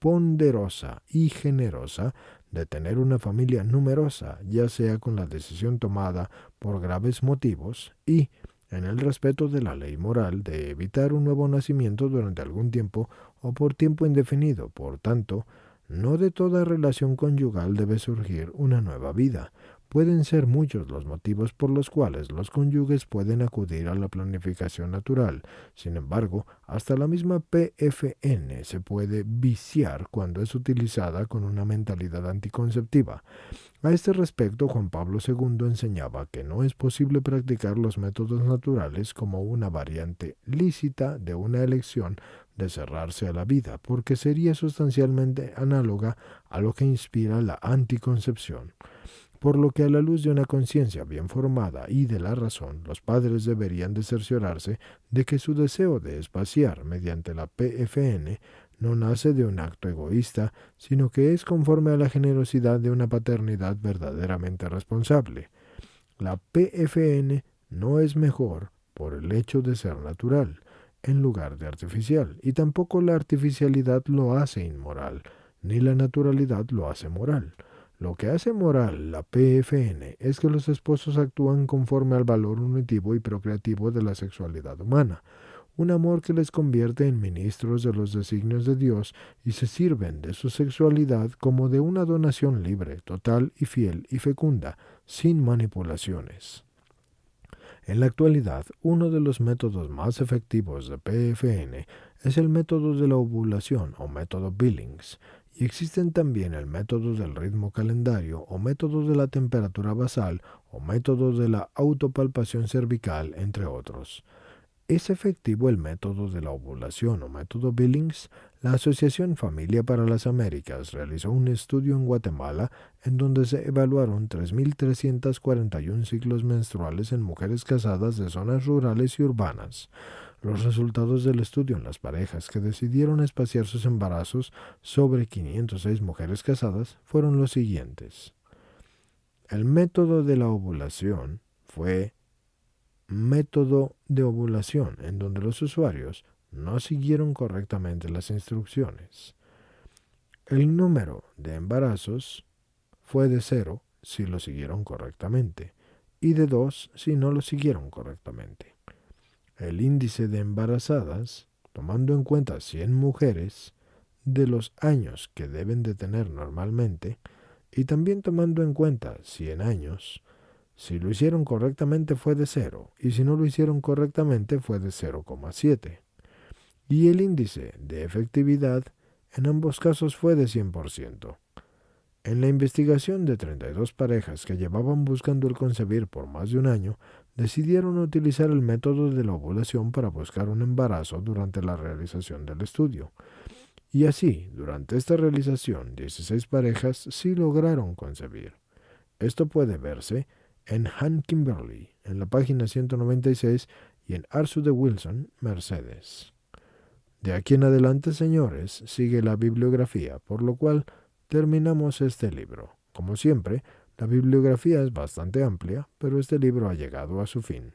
ponderosa y generosa de tener una familia numerosa, ya sea con la decisión tomada por graves motivos y en el respeto de la ley moral de evitar un nuevo nacimiento durante algún tiempo o por tiempo indefinido. Por tanto, no de toda relación conyugal debe surgir una nueva vida, Pueden ser muchos los motivos por los cuales los cónyuges pueden acudir a la planificación natural. Sin embargo, hasta la misma PFN se puede viciar cuando es utilizada con una mentalidad anticonceptiva. A este respecto, Juan Pablo II enseñaba que no es posible practicar los métodos naturales como una variante lícita de una elección de cerrarse a la vida, porque sería sustancialmente análoga a lo que inspira la anticoncepción. Por lo que a la luz de una conciencia bien formada y de la razón, los padres deberían de cerciorarse de que su deseo de espaciar mediante la PFN no nace de un acto egoísta, sino que es conforme a la generosidad de una paternidad verdaderamente responsable. La PFN no es mejor por el hecho de ser natural, en lugar de artificial, y tampoco la artificialidad lo hace inmoral, ni la naturalidad lo hace moral. Lo que hace moral la PFN es que los esposos actúan conforme al valor unitivo y procreativo de la sexualidad humana, un amor que les convierte en ministros de los designios de Dios y se sirven de su sexualidad como de una donación libre, total y fiel y fecunda, sin manipulaciones. En la actualidad, uno de los métodos más efectivos de PFN es el método de la ovulación o método Billings, y existen también el método del ritmo calendario o método de la temperatura basal o método de la autopalpación cervical, entre otros. ¿Es efectivo el método de la ovulación o método Billings? La Asociación Familia para las Américas realizó un estudio en Guatemala en donde se evaluaron 3.341 ciclos menstruales en mujeres casadas de zonas rurales y urbanas. Los resultados del estudio en las parejas que decidieron espaciar sus embarazos sobre 506 mujeres casadas fueron los siguientes. El método de la ovulación fue método de ovulación en donde los usuarios no siguieron correctamente las instrucciones. El número de embarazos fue de 0 si lo siguieron correctamente y de 2 si no lo siguieron correctamente. El índice de embarazadas, tomando en cuenta 100 mujeres de los años que deben de tener normalmente y también tomando en cuenta 100 años, si lo hicieron correctamente fue de 0 y si no lo hicieron correctamente fue de 0,7. Y el índice de efectividad en ambos casos fue de 100%. En la investigación de 32 parejas que llevaban buscando el concebir por más de un año, decidieron utilizar el método de la ovulación para buscar un embarazo durante la realización del estudio. Y así, durante esta realización, 16 parejas sí lograron concebir. Esto puede verse en Han Kimberly, en la página 196, y en Arthur de Wilson, Mercedes. De aquí en adelante, señores, sigue la bibliografía, por lo cual terminamos este libro. Como siempre, la bibliografía es bastante amplia, pero este libro ha llegado a su fin.